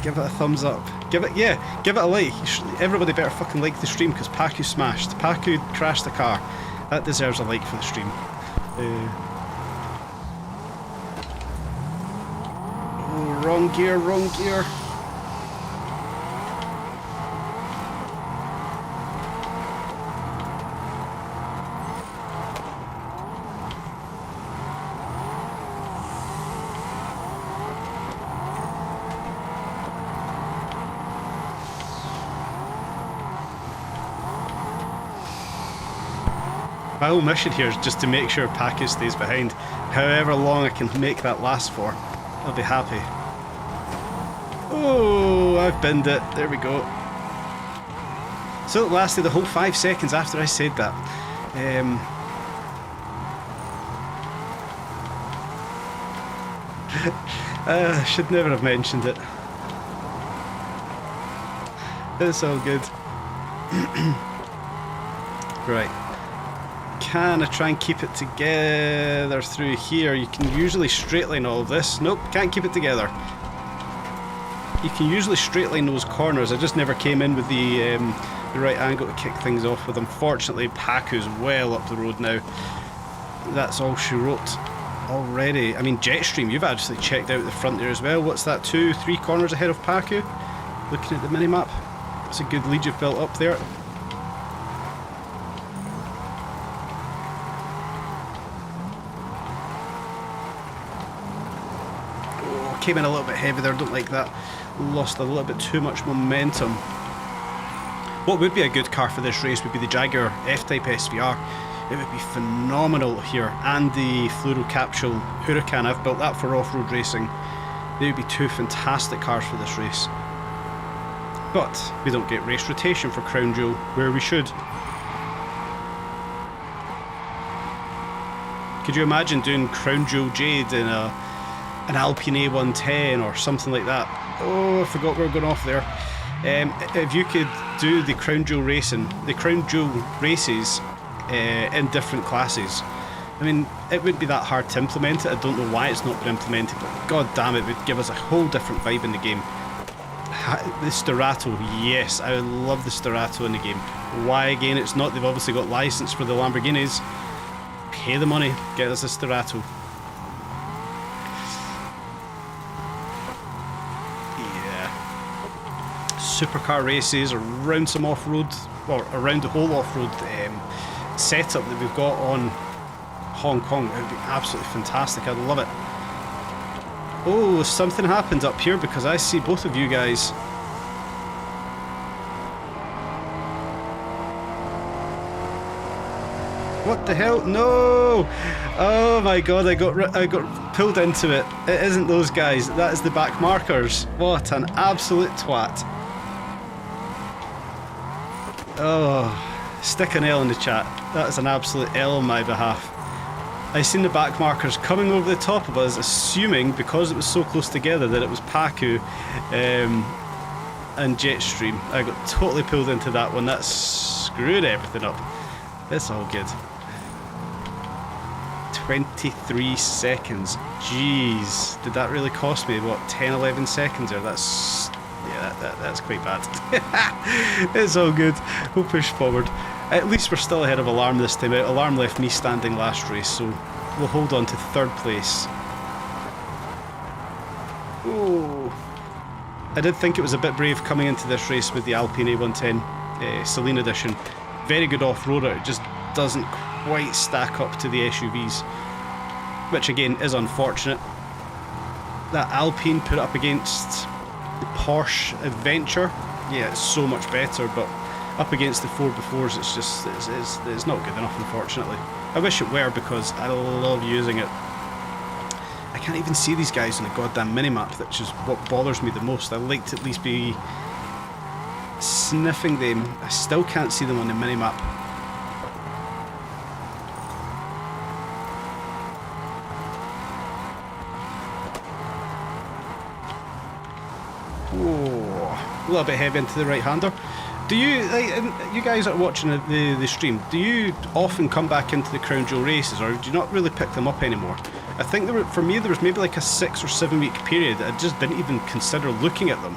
Give it a thumbs up. Give it a like. Everybody better fucking like the stream, because Paku smashed. Paku crashed the car. That deserves a like for the stream. Oh, wrong gear, wrong gear. My whole mission here is just to make sure Paku stays behind. However long I can make that last for, I'll be happy. Oh, I've binned it. There we go. So it lasted the whole 5 seconds after I said that. I should never have mentioned it. It's all good. Right. Can I try and keep it together through here? You can usually straight line all of this. Nope, can't keep it together. You can usually straight line those corners. I just never came in with the right angle to kick things off with. Unfortunately, Paku's well up the road now. That's all she wrote already. I mean, Jetstream, you've actually checked out the front there as well. What's that, 2-3 corners ahead of Paku? Looking at the minimap. It's a good lead you've built up there. Came in a little bit heavy there, don't like that. Lost a little bit too much momentum. What would be a good car for this race would be the Jaguar F-Type SVR. It would be phenomenal here, and the Fluoro Capsule Huracan. I've built that for off-road racing. They would be two fantastic cars for this race. But we don't get race rotation for Crown Jewel, where we should. Could you imagine doing Crown Jewel Jade in an Alpine A110 or something like that? Oh, I forgot we were going off there. If you could do the Crown Jewel racing, the Crown Jewel races in different classes, I mean, it wouldn't be that hard to implement it. I don't know why it's not been implemented, but god damn it, would give us a whole different vibe in the game. The Sterato, yes, I love the Sterato in the game. Why again? It's not. They've obviously got license for the Lamborghinis. Pay the money, get us a Sterato. Yeah. Supercar races around some off-road, or around the whole off-road setup that we've got on Hong Kong. It would be absolutely fantastic. I'd love it. Oh, something happened up here because I see both of you guys. What the hell? No! Oh my god, I got pulled into it. It isn't those guys. That is the back markers. What an absolute twat. Oh, stick an L in the chat. That is an absolute L on my behalf. I seen the back markers coming over the top of us, assuming because it was so close together that it was Paku and Jetstream. I got totally pulled into that one. That screwed everything up. It's all good. 23 seconds. Jeez, did that really cost me what 10, 11 seconds there? That's that's quite bad. It's all good. We'll push forward. At least we're still ahead of Alarm this time out. Alarm left me standing last race, so we'll hold on to third place. Oh, I did think it was a bit brave coming into this race with the Alpine A110 Celine Edition. Very good off-roader. It just doesn't quite stack up to the SUVs, which again is unfortunate. That Alpine put up against the Porsche Adventure, yeah, it's so much better, but up against the 4x4s, it's just it's not good enough, unfortunately. I wish it were because I love using it. I can't even see these guys on the goddamn minimap, which is what bothers me the most. I like to at least be sniffing them. I still can't see them on the minimap. Oh, a little bit heavy into the right-hander. Do you, you guys are watching the stream, do you often come back into the Crown Jewel races, or do you not really pick them up anymore? I think for me there was maybe like a 6 or 7 week period that I just didn't even consider looking at them.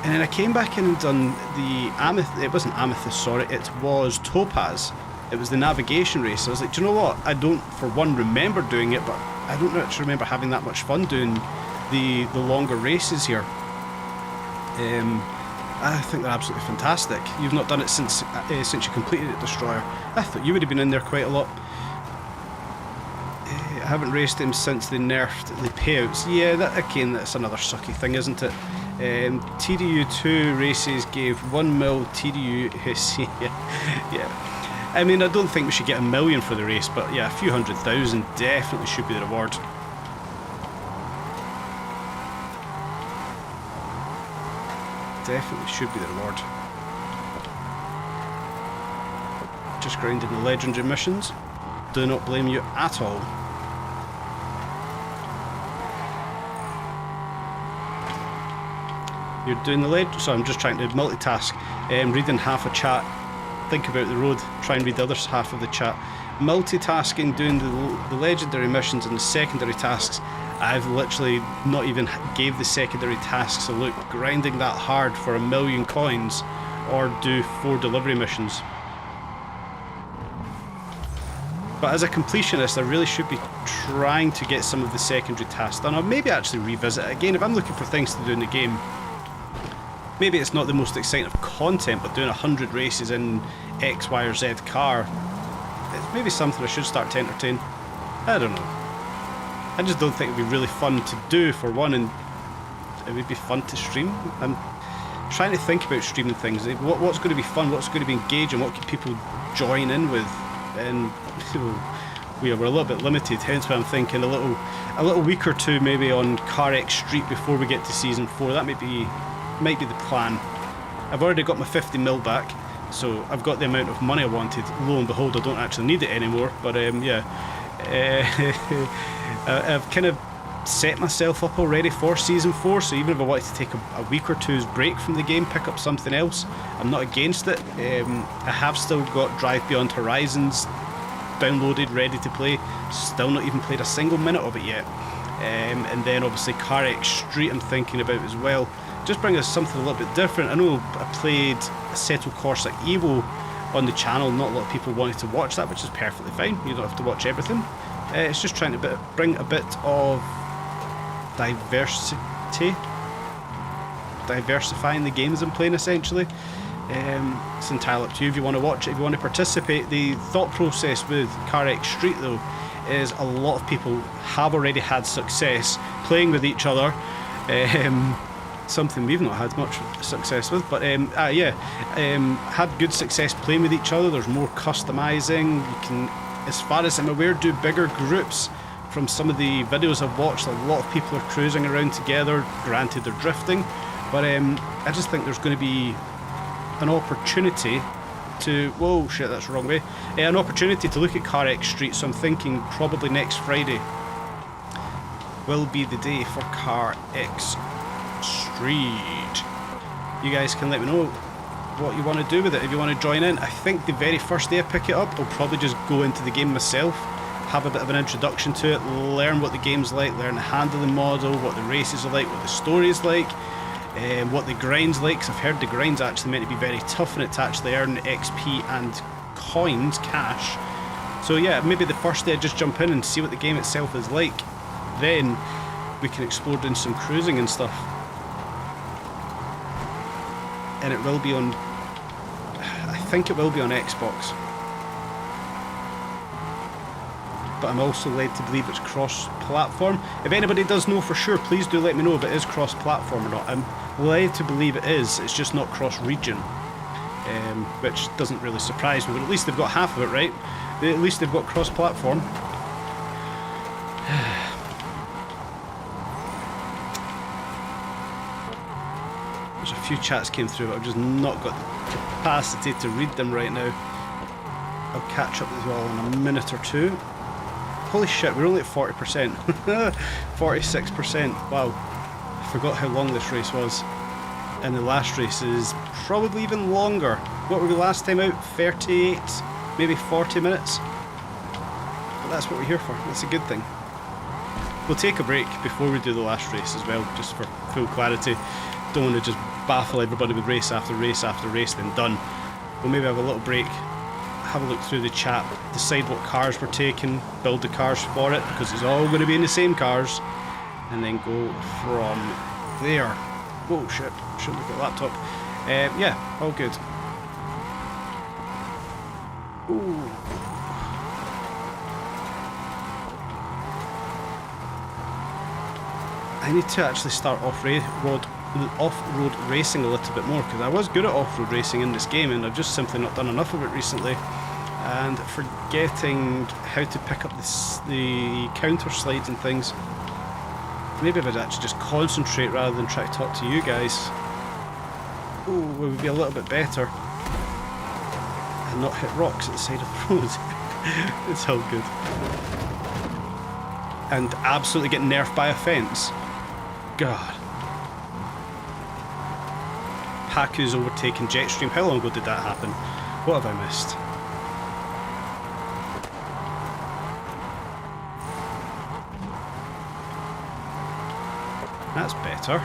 And then I came back in and done the Amethyst, it wasn't Amethyst, sorry, it was Topaz. It was the navigation race. I was like, do you know what, I don't for one remember doing it, but I don't actually remember having that much fun doing the longer races here. I think they're absolutely fantastic. You've not done it since you completed it, Destroyer. I thought you would have been in there quite a lot. I haven't raced him since they nerfed the payouts. Yeah, that again, that's another sucky thing, isn't it? TDU2 races gave 1 mil TDU. Yeah. I mean, I don't think we should get $1 million for the race, but yeah, a few 100,000 definitely should be the reward. Definitely should be the reward. Just grinding the legendary missions. Do not blame you at all. You're doing the legend, so I'm just trying to multitask. Reading half a chat, think about the road, try and read the other half of the chat. Multitasking, doing the legendary missions and the secondary tasks. I've literally not even gave the secondary tasks a look. Grinding that hard for 1 million coins or do 4 delivery missions. But as a completionist, I really should be trying to get some of the secondary tasks done, or maybe actually revisit it again. If I'm looking for things to do in the game, maybe it's not the most exciting of content, but doing 100 races in X, Y or Z car, it's maybe something I should start to entertain. I don't know. I just don't think it would be really fun to do, for one, and it would be fun to stream. I'm trying to think about streaming things. What's going to be fun, what's going to be engaging, what can people join in with, and we're a little bit limited, hence why I'm thinking a little week or two maybe on Car X Street before we get to Season 4. That might be the plan. I've already got my 50 mil back, so I've got the amount of money I wanted. Lo and behold, I don't actually need it anymore, but yeah. I've kind of set myself up already for Season 4, so even if I wanted to take a week or two's break from the game, pick up something else, I'm not against it. I have still got Drive Beyond Horizons downloaded, ready to play. Still not even played a single minute of it yet. And then obviously Car X Street I'm thinking about as well. just bring us something a little bit different. I know I played Assetto Corsa Evo on the channel. Not a lot of people wanted to watch that, which is perfectly fine. You don't have to watch everything. It's just trying to bring a bit of diversifying the games I'm playing, essentially. It's entirely up to you if you want to watch it, if you want to participate. The thought process with Car X Street, though, is a lot of people have already had success playing with each other. Something we've not had much success with, but had good success playing with each other. There's more customizing. You can, as far as I'm aware, do bigger groups. From some of the videos I've watched, a lot of people are cruising around together. Granted, they're drifting, but I just think there's going to be an opportunity to... Whoa, shit, that's the wrong way. An opportunity to look at Car X Street, so I'm thinking probably next Friday will be the day for Car X Street. You guys can let me know what you want to do with it, if you want to join in. I think the very first day I pick it up, I'll probably just go into the game myself, have a bit of an introduction to it, learn what the game's like, learn the handling model, what the races are like, what the story's like, what the grind's like, because I've heard the grind's actually meant to be very tough and it's actually earn XP and coins, cash. So yeah, maybe the first day I just jump in and see what the game itself is like. Then we can explore doing some cruising and stuff. And it will be on... I think it will be on Xbox. But I'm also led to believe it's cross-platform. If anybody does know for sure, please do let me know if it is cross-platform or not. I'm led to believe it is, it's just not cross-region. Which doesn't really surprise me, but at least they've got half of it right. At least they've got cross-platform. There's a few chats came through, but I've just not got the capacity to read them right now. I'll catch up as well in a minute or two. Holy shit, we're only at 40%. 46%. Wow. I forgot how long this race was. And the last race is probably even longer. What were we last time out? 38, maybe 40 minutes? But that's what we're here for. That's a good thing. We'll take a break before we do the last race as well, just for full clarity. Don't want to just baffle everybody with race after race after race, then done. We'll maybe have a little break, have a look through the chat, decide what cars we're taking, build the cars for it, because it's all going to be in the same cars, and then go from there. Whoa, shit, shouldn't look at laptop. Yeah, all good. Ooh. I need to actually start off-road racing a little bit more, because I was good at off-road racing in this game and I've just simply not done enough of it recently, and forgetting how to pick up the counter slides and things. Maybe if I'd actually just concentrate rather than try to talk to you guys, it would be a little bit better and not hit rocks at the side of the road. It's all good. And absolutely get nerfed by a fence. God. Haku's overtaken Jetstream. How long ago did that happen? What have I missed? That's better.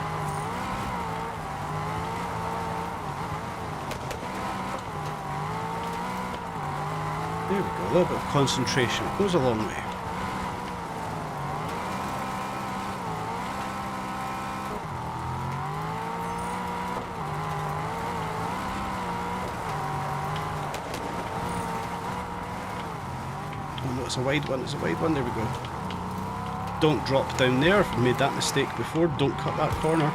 There we go. A little bit of concentration. It goes a long way. It's a wide one, it's a wide one, there we go. Don't drop down there, I've made that mistake before, don't cut that corner.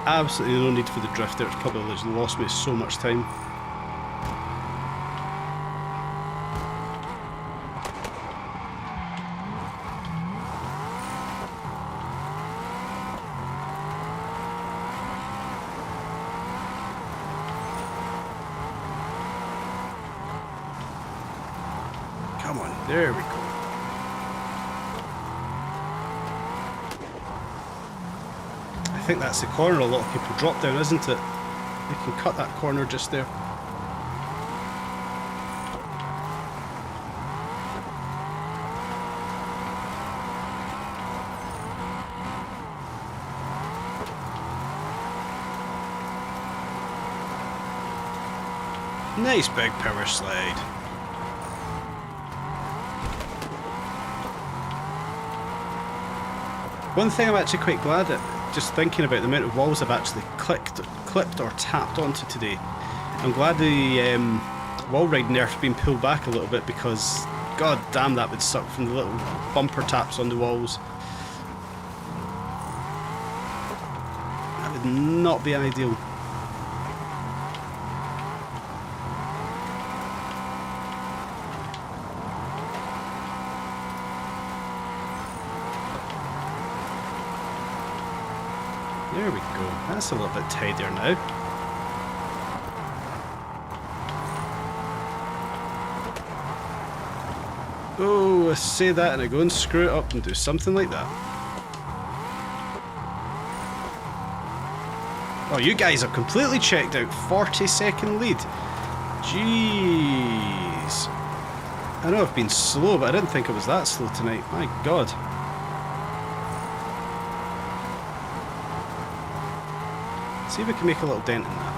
Absolutely no need for the drift there, it's probably just lost me so much time. Come on, there we go. I think that's the corner a lot of people drop down, isn't it? You can cut that corner just there. Nice big power slide. One thing I'm actually quite glad at, just thinking about the amount of walls I've actually clipped or tapped onto today. I'm glad the wall ride nerf's been pulled back a little bit, because god damn that would suck from the little bumper taps on the walls. That would not be ideal. There we go. That's a little bit tidier now. Oh, I say that and I go and screw it up and do something like that. Oh, you guys have completely checked out. 40-second lead. Jeez. I know I've been slow, but I didn't think it was that slow tonight. My god. See if we can make a little dent in that.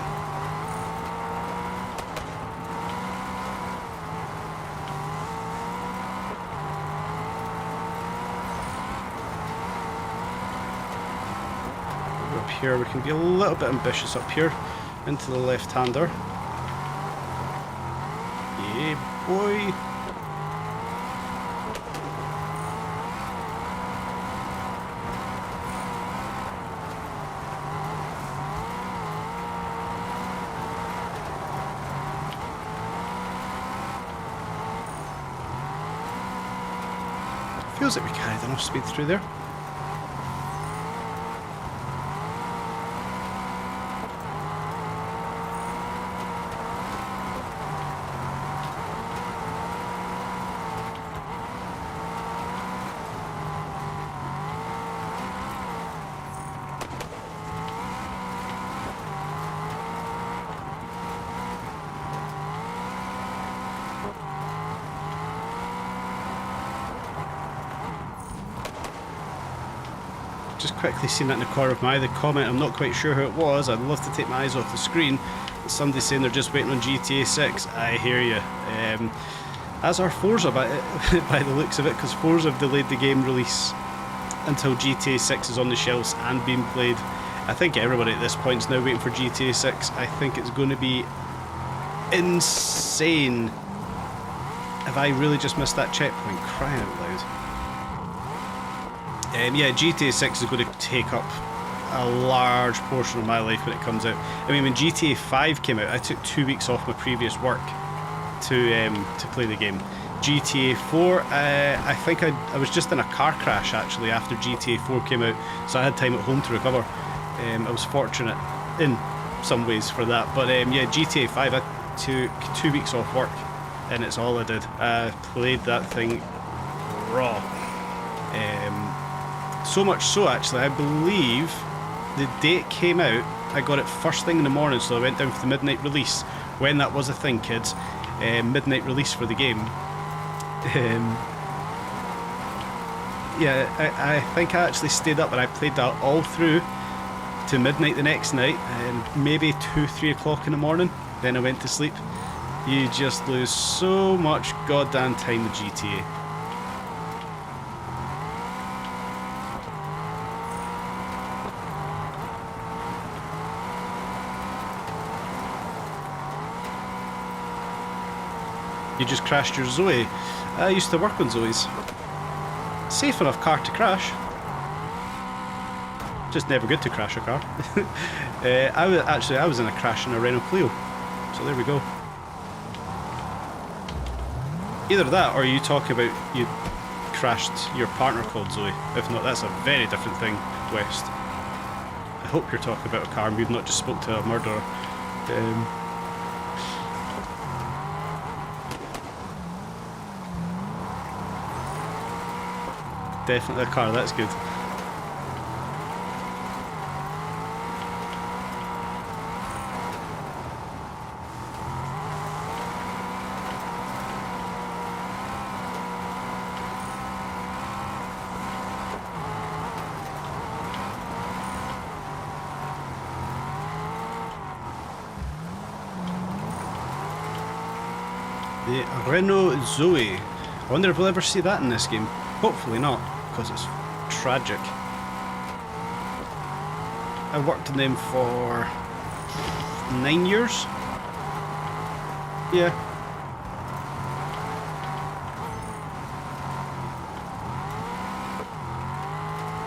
Up here, we can be a little bit ambitious up here into the left-hander. Yeah, boy. Feels like we carried enough speed through there. Just quickly seen that in the corner of my eye, the comment, I'm not quite sure who it was, I'd love to take my eyes off the screen. Somebody saying they're just waiting on GTA 6. I hear you. As are Forza by the looks of it, because Forza have delayed the game release until GTA 6 is on the shelves and being played. I think everybody at this point is now waiting for GTA 6. I think it's going to be insane if I really just missed that checkpoint, crying out loud. Yeah, GTA 6 is going to take up a large portion of my life when it comes out. I mean, when GTA 5 came out, I took 2 weeks off my previous work to play the game. GTA 4, I think I was just in a car crash actually after GTA 4 came out, so I had time at home to recover. I was fortunate in some ways for that, but yeah, GTA 5 I took 2 weeks off work and it's all I did. I played that thing raw. So much so actually, I believe the day it came out, I got it first thing in the morning, so I went down for the midnight release, when that was a thing, kids. Midnight release for the game. Yeah, I think I actually stayed up and I played that all through to midnight the next night, and maybe 2-3 o'clock in the morning, then I went to sleep. You just lose so much goddamn time with GTA. You just crashed your Zoe. I used to work on Zoes. Safe enough car to crash. Just never good to crash a car. I was in a crash in a Renault Clio. So there we go. Either that or you talk about you crashed your partner called Zoe. If not, that's a very different thing, West. I hope you're talking about a car and we've not just spoke to a murderer. Definitely a car, that's good. The Renault Zoe. I wonder if we'll ever see that in this game. Hopefully not, because it's tragic. I worked on them for 9 years. Yeah.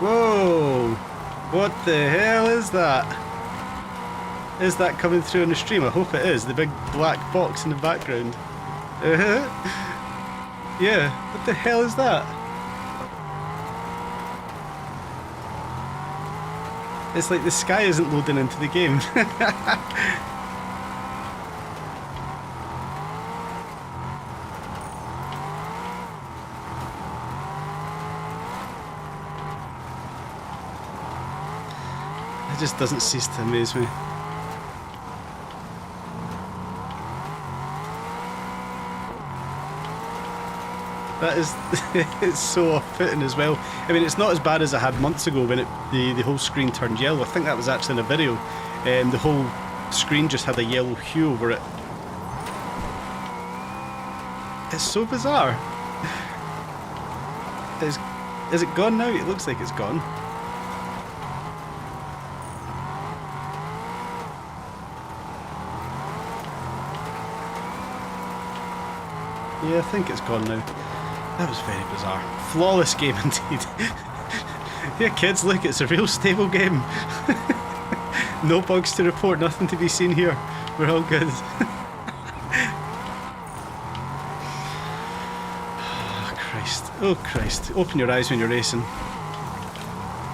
Whoa! What the hell is that? Is that coming through on the stream? I hope it is. The big black box in the background. Yeah, what the hell is that? It's like the sky isn't loading into the game. It just doesn't cease to amaze me. That is, it's so off-putting as well. I mean, it's not as bad as I had months ago when the whole screen turned yellow. I think that was actually in a video. The whole screen just had a yellow hue over it. It's so bizarre. Is it gone now? It looks like it's gone. Yeah, I think it's gone now. That was very bizarre. Flawless game indeed. Yeah, kids, look, it's a real stable game. No bugs to report, nothing to be seen here. We're all good. Oh, Christ. Oh, Christ. Open your eyes when you're racing.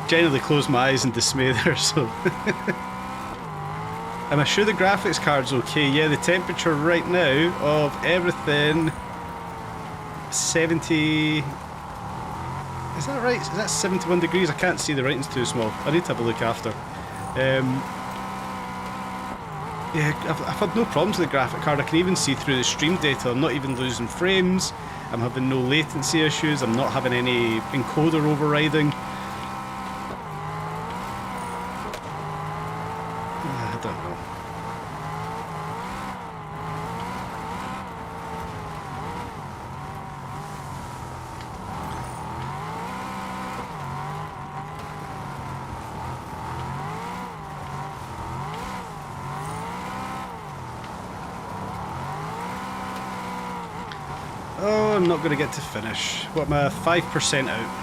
Generally close my eyes in dismay there, so... Am I sure the graphics card's okay? Yeah, the temperature right now of everything... 70... Is that right? Is that 71 degrees? I can't see, the writing's too small. I need to have a look after. Yeah, I've had no problems with the graphic card. I can even see through the stream data. I'm not even losing frames. I'm having no latency issues. I'm not having any encoder overriding. I don't know. Oh, I'm not going to get to finish. What am I, 5% out?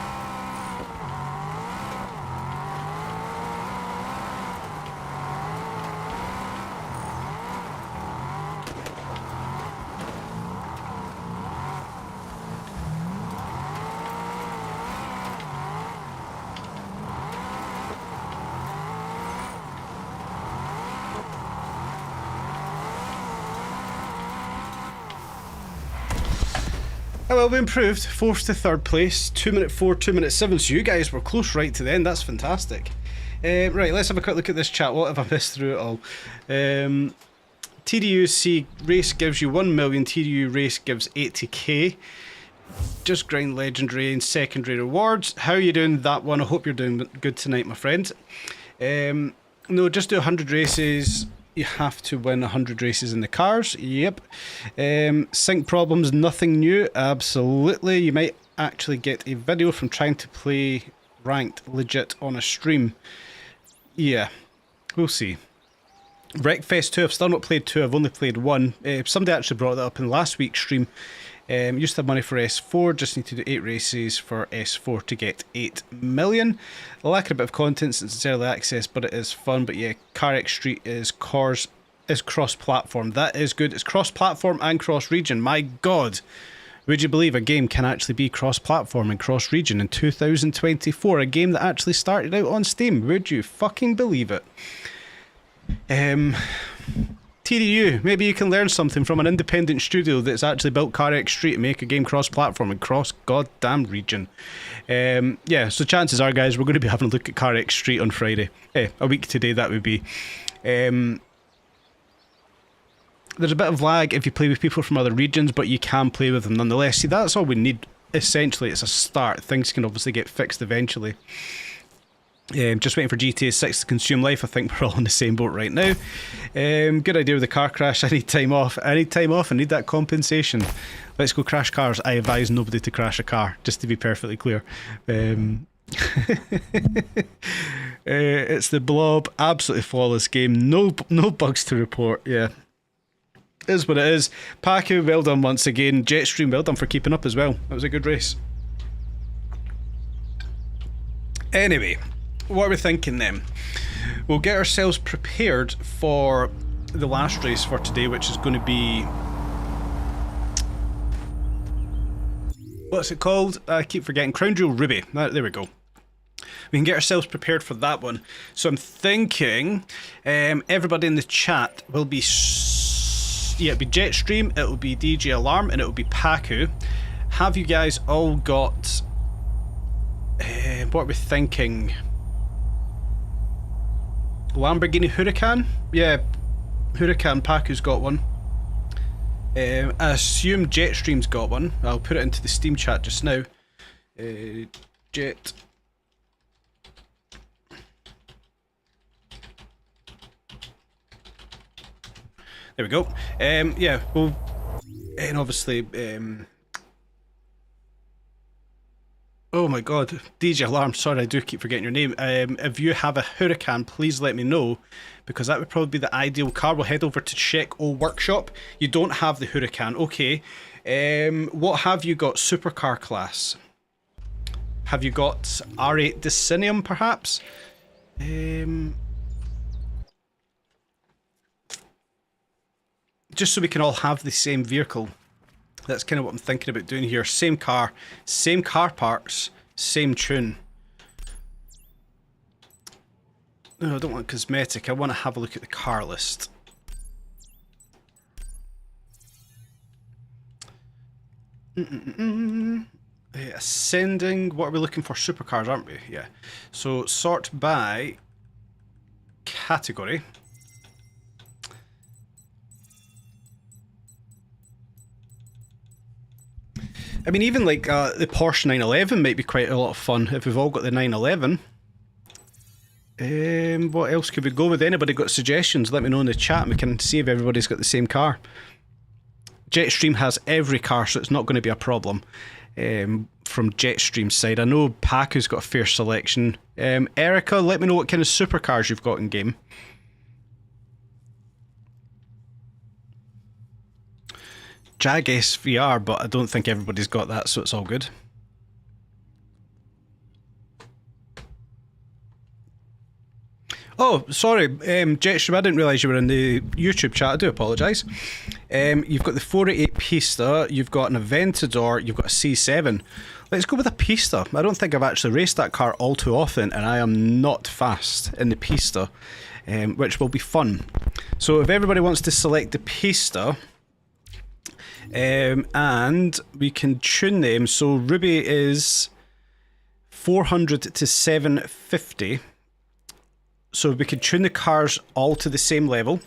Oh well, we improved. 4th to 3rd place. 2 minute 4, 2 minute 7. So you guys were close right to the end. That's fantastic. Right, let's have a quick look at this chat. What have I missed through it all? TDUC race gives you 1 million. TDU race gives 80k. Just grind legendary and secondary rewards. How are you doing that one? I hope you're doing good tonight, my friend. No, just do 100 races. You have to win 100 races in the cars. Yep. Sync problems, nothing new. Absolutely. You might actually get a video from trying to play ranked legit on a stream. Yeah, we'll see. Wreckfest 2, I've still not played 2, I've only played 1. Somebody actually brought that up in last week's stream. Used to have money for S4, just need to do 8 races for S4 to get 8 million. Lacking a bit of content since it's early access, but it is fun. But yeah, CarX Street is cross-platform. That is good. It's cross-platform and cross-region. My God, would you believe a game can actually be cross-platform and cross-region in 2024? A game that actually started out on Steam. Would you fucking believe it? TDU, maybe you can learn something from an independent studio that's actually built CarX Street and make a game cross-platform and cross-goddamn region. Yeah, so chances are, guys, we're going to be having a look at CarX Street on Friday. A week today, that would be. There's a bit of lag if you play with people from other regions, but you can play with them nonetheless. See, that's all we need. Essentially, it's a start. Things can obviously get fixed eventually. Just waiting for GTA 6 to consume life. I think we're all in the same boat right now. Good idea with the car crash. I need time off. I need time off. I need that compensation. Let's go crash cars. I advise nobody to crash a car, just to be perfectly clear. It's the Blob. Absolutely flawless game. No bugs to report. Yeah. Is what it is. Paku, well done once again. Jetstream, well done for keeping up as well. That was a good race. Anyway, what are we thinking then? We'll get ourselves prepared for the last race for today, which is going to be... what's it called? I keep forgetting. Crown Jewel Ruby. There we go. We can get ourselves prepared for that one. So I'm thinking everybody in the chat will be... yeah, it'll be Jetstream, it'll be DJ Alarm, and it'll be Paku. Have you guys all got... what are we thinking? Lamborghini Huracan? Yeah, Huracan. Paku's got one. I assume Jetstream's got one. I'll put it into the Steam chat just now. Jet. There we go. Yeah, well, and obviously, oh my god, DJ Alarm, sorry, I do keep forgetting your name. If you have a Huracan, please let me know, because that would probably be the ideal car. We'll head over to check O Workshop. You don't have the Huracan, okay. What have you got? Supercar class. Have you got R8 Decinium, perhaps? Just so we can all have the same vehicle. That's kind of what I'm thinking about doing here. Same car parts, same tune. No, I don't want cosmetic. I want to have a look at the car list. Ascending. What are we looking for? Supercars, aren't we? Yeah. So sort by category. I mean, even like the Porsche 911 might be quite a lot of fun if we've all got the 911. What else could we go with? Anybody got suggestions? Let me know in the chat and we can see if everybody's got the same car. Jetstream has every car, so it's not going to be a problem from Jetstream's side. I know Paku's got a fair selection. Erica, let me know what kind of supercars you've got in game. Jag SVR, but I don't think everybody's got that, so it's all good. Oh, sorry, Jetstream, I didn't realise you were in the YouTube chat. I do apologise. You've got the 488 Pista, you've got an Aventador, you've got a C7. Let's go with a Pista. I don't think I've actually raced that car all too often, and I am not fast in the Pista, which will be fun. So if everybody wants to select the Pista... and we can tune them. So Ruby is 400 to 750. So we can tune the cars all to the same level.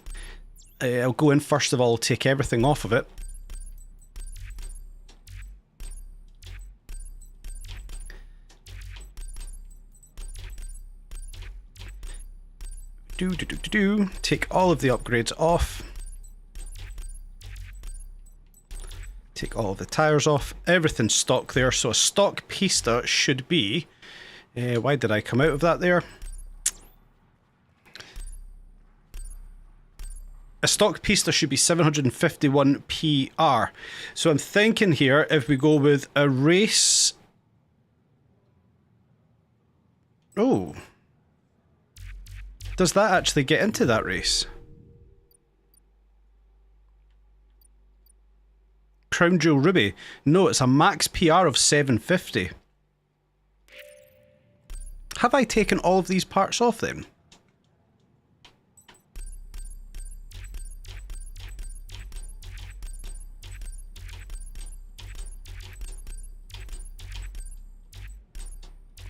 I'll go in first of all, take everything off of it. Take all of the upgrades off. Take all of the tyres off. Everything's stock there. So a stock Pista should be... why did I come out of that there? A stock Pista should be 751 PR. So I'm thinking here, if we go with a race... oh. Does that actually get into that race? Crown Jewel Ruby. No, it's a max PR of 750. Have I taken all of these parts off then?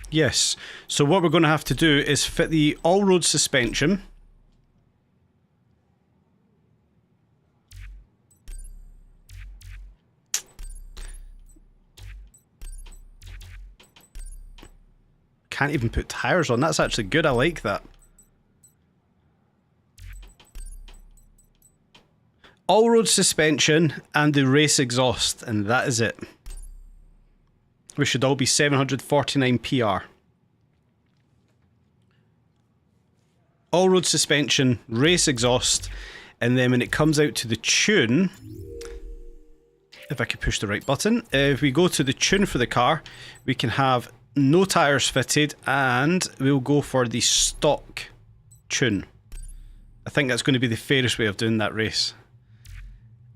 Yes. So what we're going to have to do is fit the all-road suspension. can't even put tyres on. That's actually good. I like that. All-road suspension and the race exhaust, and that is it. We should all be 749 PR. All-road suspension, race exhaust, and then when it comes out to the tune, if I could push the right button, if we go to the tune for the car, we can have no tyres fitted, and we'll go for the stock tune. I think that's going to be the fairest way of doing that race.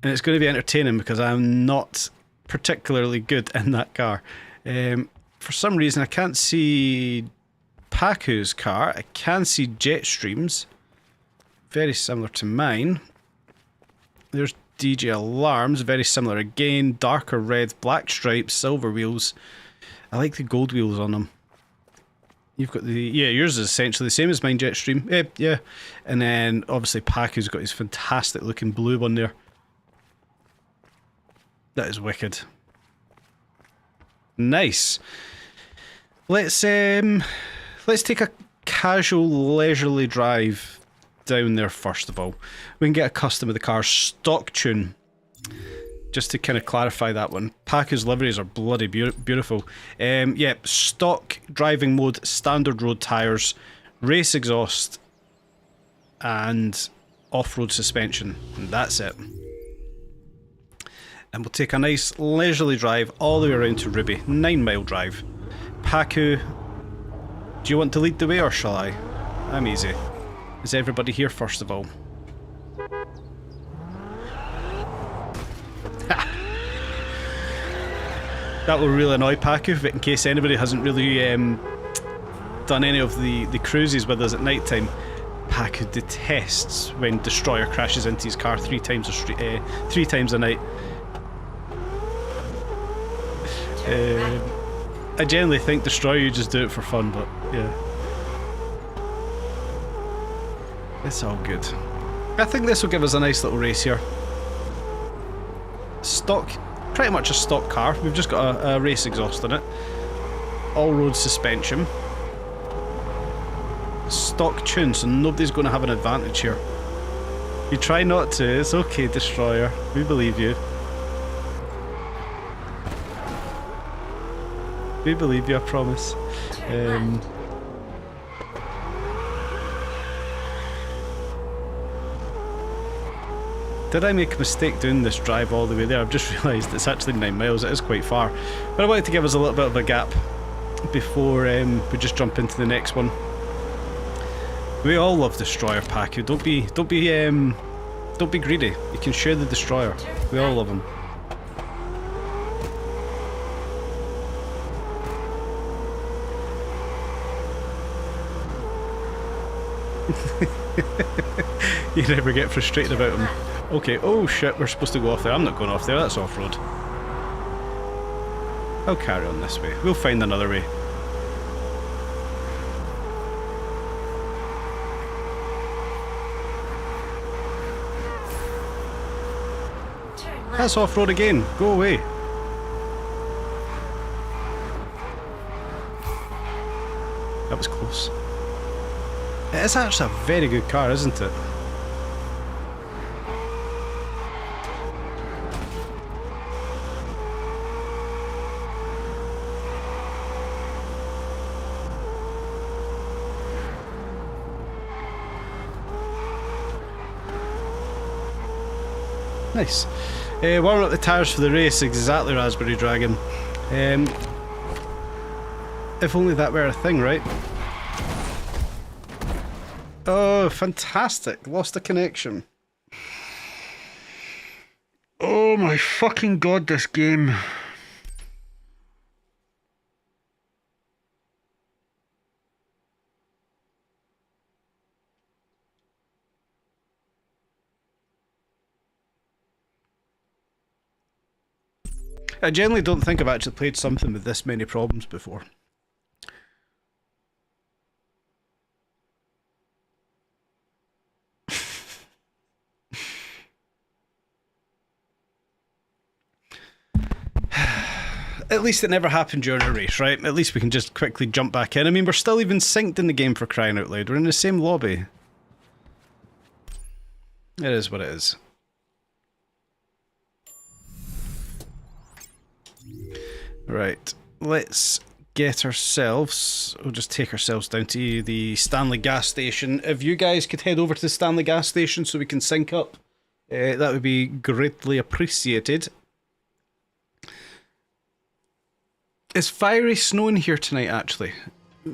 And it's going to be entertaining because I'm not particularly good in that car. For some reason I can't see Paku's car. I can see Jetstream's. Very similar to mine. There's DJ Alarms, very similar again. Darker red, black stripes, silver wheels. I like the gold wheels on them. You've got the... yeah, yours is essentially the same as mine, Jetstream. Yeah. And then obviously Paku's got his fantastic looking blue one there. That is wicked. Nice. Let's take a casual, leisurely drive down there first of all. We can get accustomed to the car's stock tune. Just to kind of clarify that one. Paku's liveries are bloody beautiful. Yeah, stock driving mode, standard road tyres, race exhaust, and off-road suspension. And that's it. And we'll take a nice leisurely drive all the way around to Ruby. 9-mile drive. Paku, do you want to lead the way or shall I? I'm easy. Is everybody here first of all? That will really annoy Paku, but in case anybody hasn't really done any of the cruises with us at night time, Paku detests when Destroyer crashes into his car three times a night. I generally think Destroyer, you just do it for fun, but yeah. It's all good. I think this will give us a nice little race here. Stock, pretty much a stock car. We've just got a race exhaust in it. All-road suspension. Stock tune, so nobody's going to have an advantage here. You try not to, it's okay, Destroyer. We believe you. We believe you, I promise. Did I make a mistake doing this drive all the way there? I've just realised it's actually 9 miles, it is quite far. But I wanted to give us a little bit of a gap before we just jump into the next one. We all love Destroyer, Paku. Don't be greedy. You can share the Destroyer. We all love him. You never get frustrated about him. Okay, oh shit, we're supposed to go off there. I'm not going off there, that's off-road. I'll carry on this way. We'll find another way. That's off-road again. Go away. That was close. It is actually a very good car, isn't it? Nice. Warming up the tyres for the race, exactly, Raspberry Dragon. If only that were a thing, right? Oh, fantastic. Lost the connection. Oh my fucking god, this game. I generally don't think I've actually played something with this many problems before. at least it never happened during a race, right? At least we can just quickly jump back in. I mean, we're still even synced in the game, for crying out loud. We're in the same lobby. It is what it is. Right, let's get ourselves... We'll just take ourselves down to the Stanley gas station. If you guys could head over to the Stanley gas station so we can sync up, that would be greatly appreciated. Is Fiery snowing here tonight, actually?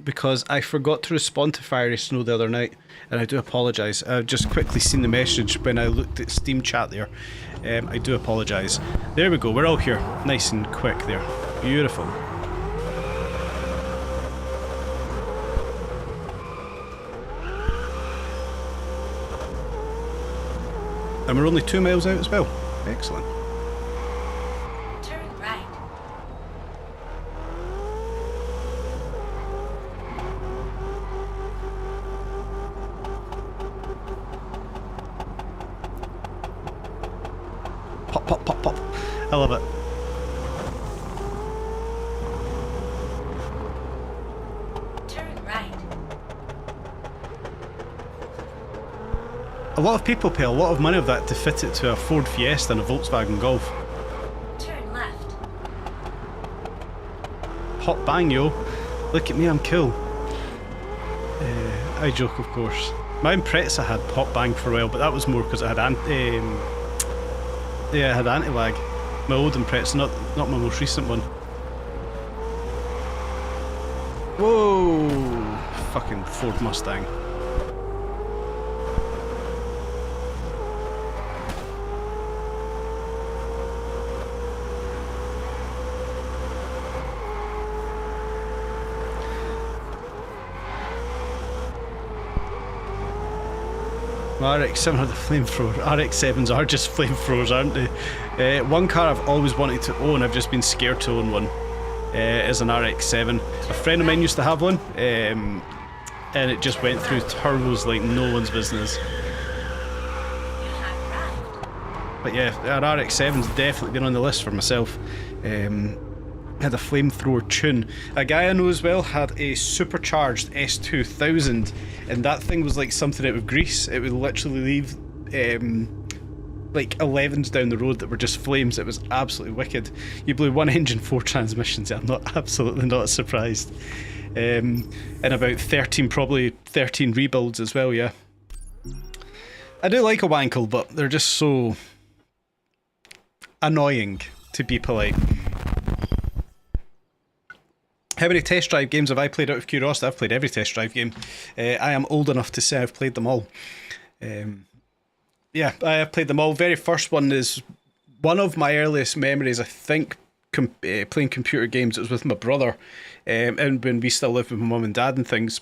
Because I forgot to respond to Fiery Snow the other night, and I do apologise. I've just quickly seen the message when I looked at Steam chat there. I do apologise. There we go, we're all here. Nice and quick there. Beautiful. And we're only 2 miles out as well. Excellent. Turn right. Pop, pop, pop, pop. I love it. Turn right. A lot of people pay a lot of money of that to fit it to a Ford Fiesta and a Volkswagen Golf. Turn left. Hot bang, yo. Look at me, I'm cool. I joke, of course. My Impreza had hot bang for a while, but that was more because it had it had anti-lag. My old Impreza, not my most recent one. Whoa! Fucking Ford Mustang. RX-7 had the flamethrower. RX-7s are just flamethrowers, aren't they? One car I've always wanted to own, I've just been scared to own one, is an RX-7. A friend of mine used to have one, and it just went through turbos like no one's business. But yeah, an RX-7's definitely been on the list for myself. Had a flamethrower tune. A guy I know as well had a supercharged S2000, and that thing was like something out of Greece. It would literally leave like 11s down the road that were just flames. It was absolutely wicked. You blew one engine, 4 transmissions. I'm absolutely not surprised. And about 13, probably 13 rebuilds as well, yeah. I do like a Wankel, but they're just so annoying, to be polite. How many test drive games have I played out of curiosity? I've played every test drive game. I am old enough to say I've played them all. Yeah, I have played them all. Very first one is one of my earliest memories, I think, playing computer games. It was with my brother, and when we still lived with my mum and dad and things.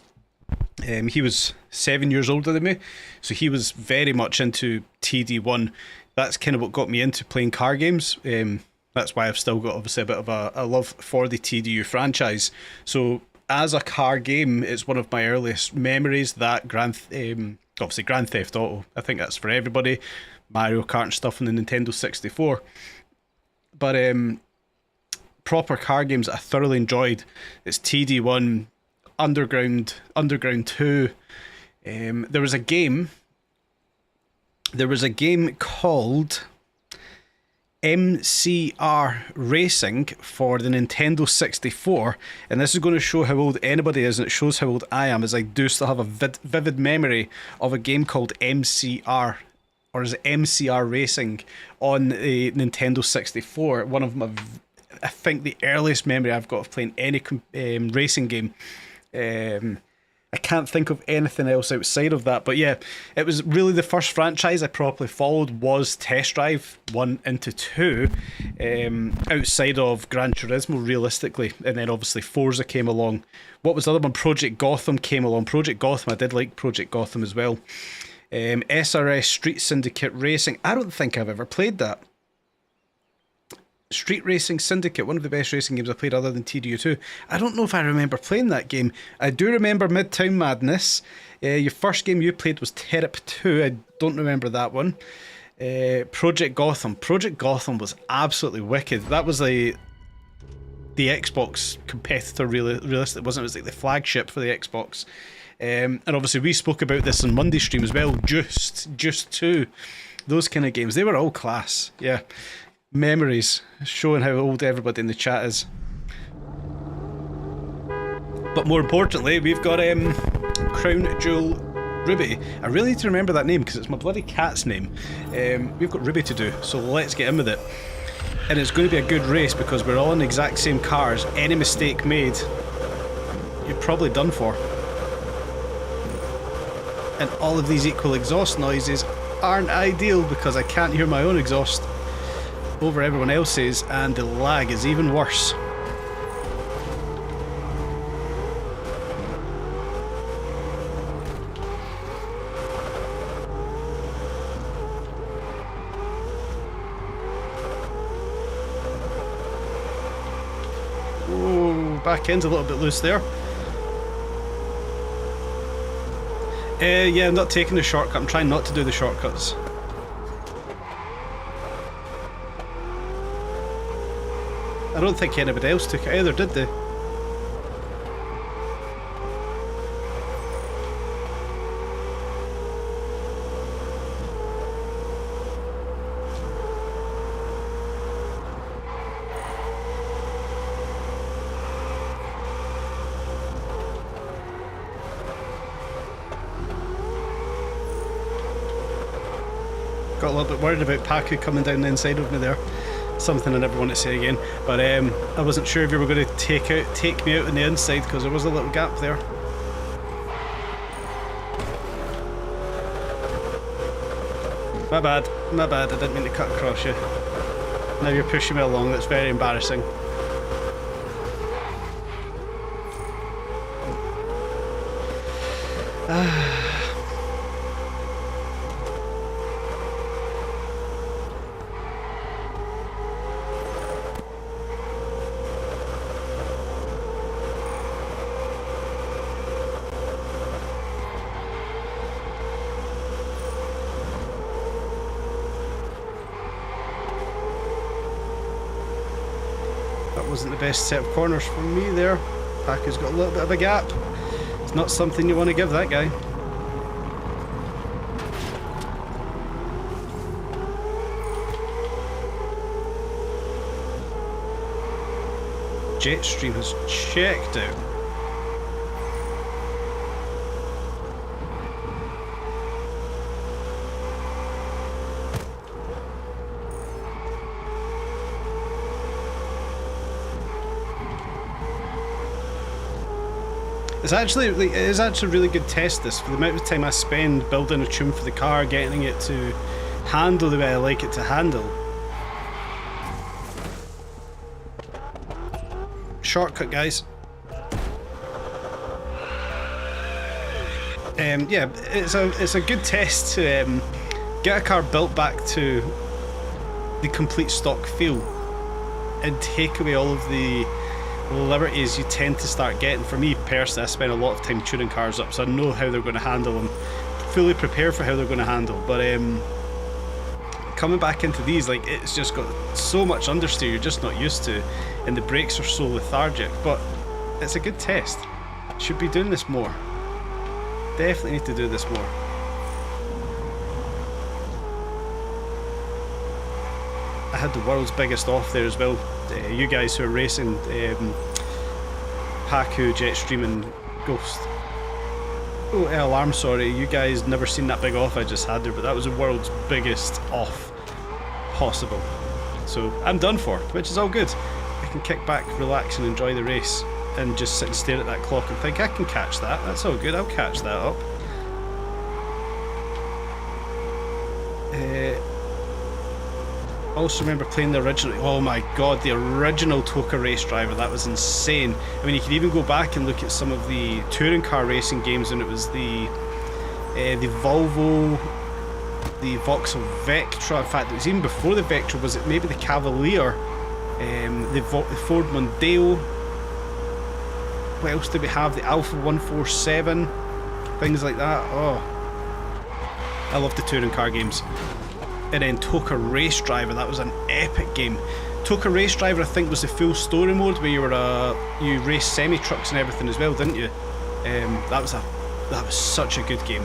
He was 7 years older than me, so he was very much into TD1. That's kind of what got me into playing car games. That's why I've still got obviously a bit of a love for the TDU franchise. So as a car game, it's one of my earliest memories. That obviously Grand Theft Auto, I think that's for everybody. Mario Kart and stuff on the Nintendo 64. But proper car games that I thoroughly enjoyed, it's TD1, Underground 2. There was a game called MCR Racing for the Nintendo 64, and this is going to show how old anybody is, and it shows how old I am, as I do still have a vivid memory of a game called MCR, or is it MCR Racing, on the Nintendo 64. One of my, I think the earliest memory I've got of playing any racing game. I can't think of anything else outside of that, but yeah, it was really the first franchise I properly followed was Test Drive 1 into 2, outside of Gran Turismo realistically, and then obviously Forza came along. What was the other one? Project Gotham came along. Project Gotham, I did like Project Gotham as well. SRS Street Syndicate Racing, I don't think I've ever played that. Street Racing Syndicate, one of the best racing games I played other than TDU2. I don't know if I remember playing that game. I do remember Midtown Madness. Your first game you played was Terrip 2. I don't remember that one. Project Gotham. Project Gotham was absolutely wicked. That was the Xbox competitor realistic, wasn't it? It was like the flagship for the Xbox. And obviously we spoke about this on Monday stream as well, just 2. Those kind of games, they were all class. Yeah, memories, showing how old everybody in the chat is. But more importantly, we've got Crown Jewel Ruby. I really need to remember that name because it's my bloody cat's name. We've got Ruby to do, so let's get in with it. And it's going to be a good race because we're all in the exact same cars. Any mistake made, you're probably done for. And all of these equal exhaust noises aren't ideal because I can't hear my own exhaust over everyone else's, and the lag is even worse. Back end's a little bit loose there. Yeah, I'm not taking the shortcut. I'm trying not to do the shortcuts. I don't think anybody else took it either, did they? Got a little bit worried about Paku coming down the inside of me there. Something I never want to say again. But I wasn't sure if you were going to take me out on the inside because there was a little gap there. My bad, I didn't mean to cut across you. Now you're pushing me along, that's very embarrassing. Wasn't the best set of corners for me there. Paku's got a little bit of a gap. It's not something you want to give that guy. Jetstream has checked out. It is actually a really good test, this, for the amount of time I spend building a tune for the car, getting it to handle the way I like it to handle. Shortcut, guys. Yeah, it's a good test to get a car built back to the complete stock feel and take away all of the liberties you tend to start getting. For me personally, I spend a lot of time tuning cars up, so I know how they're going to handle them, fully prepared for how they're going to handle. But coming back into these, like, it's just got so much understeer you're just not used to, and the brakes are so lethargic. But it's a good test. Should be doing this more. Definitely need to do this more. I had the world's biggest off there as well. You guys who are racing Paku, Jetstream and Ghost. Oh, alarm, sorry. You guys never seen that big off I just had there, but that was the world's biggest off possible. So I'm done for, which is all good. I can kick back, relax and enjoy the race and just sit and stare at that clock and think I can catch that. That's all good, I'll catch that up. Also remember playing the original, oh my god, the original Toka Race Driver, that was insane. I mean, you could even go back and look at some of the touring car racing games, and it was the Volvo, the Vauxhall Vectra, in fact it was even before the Vectra, was it maybe the Cavalier, the Ford Mondeo, what else did we have, the Alpha 147, things like that. Oh, I love the touring car games. And then Toka Race Driver, that was an epic game. Toka Race Driver, I think, was the full story mode where you race semi trucks and everything as well, didn't you? That was such a good game.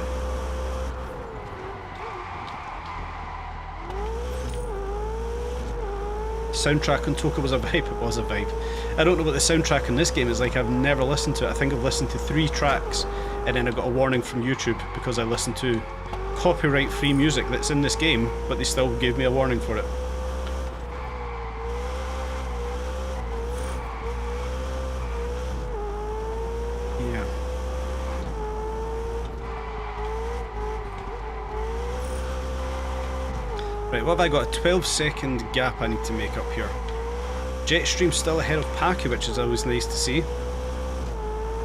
Soundtrack on Toka was a vibe. It was a vibe. I don't know what the soundtrack in this game is like. I've never listened to it. I think I've listened to 3 tracks, and then I got a warning from YouTube because I listened to copyright-free music that's in this game, but they still gave me a warning for it. Yeah. Right, what have I got? A 12-second gap I need to make up here. Jetstream's still ahead of Paku, which is always nice to see.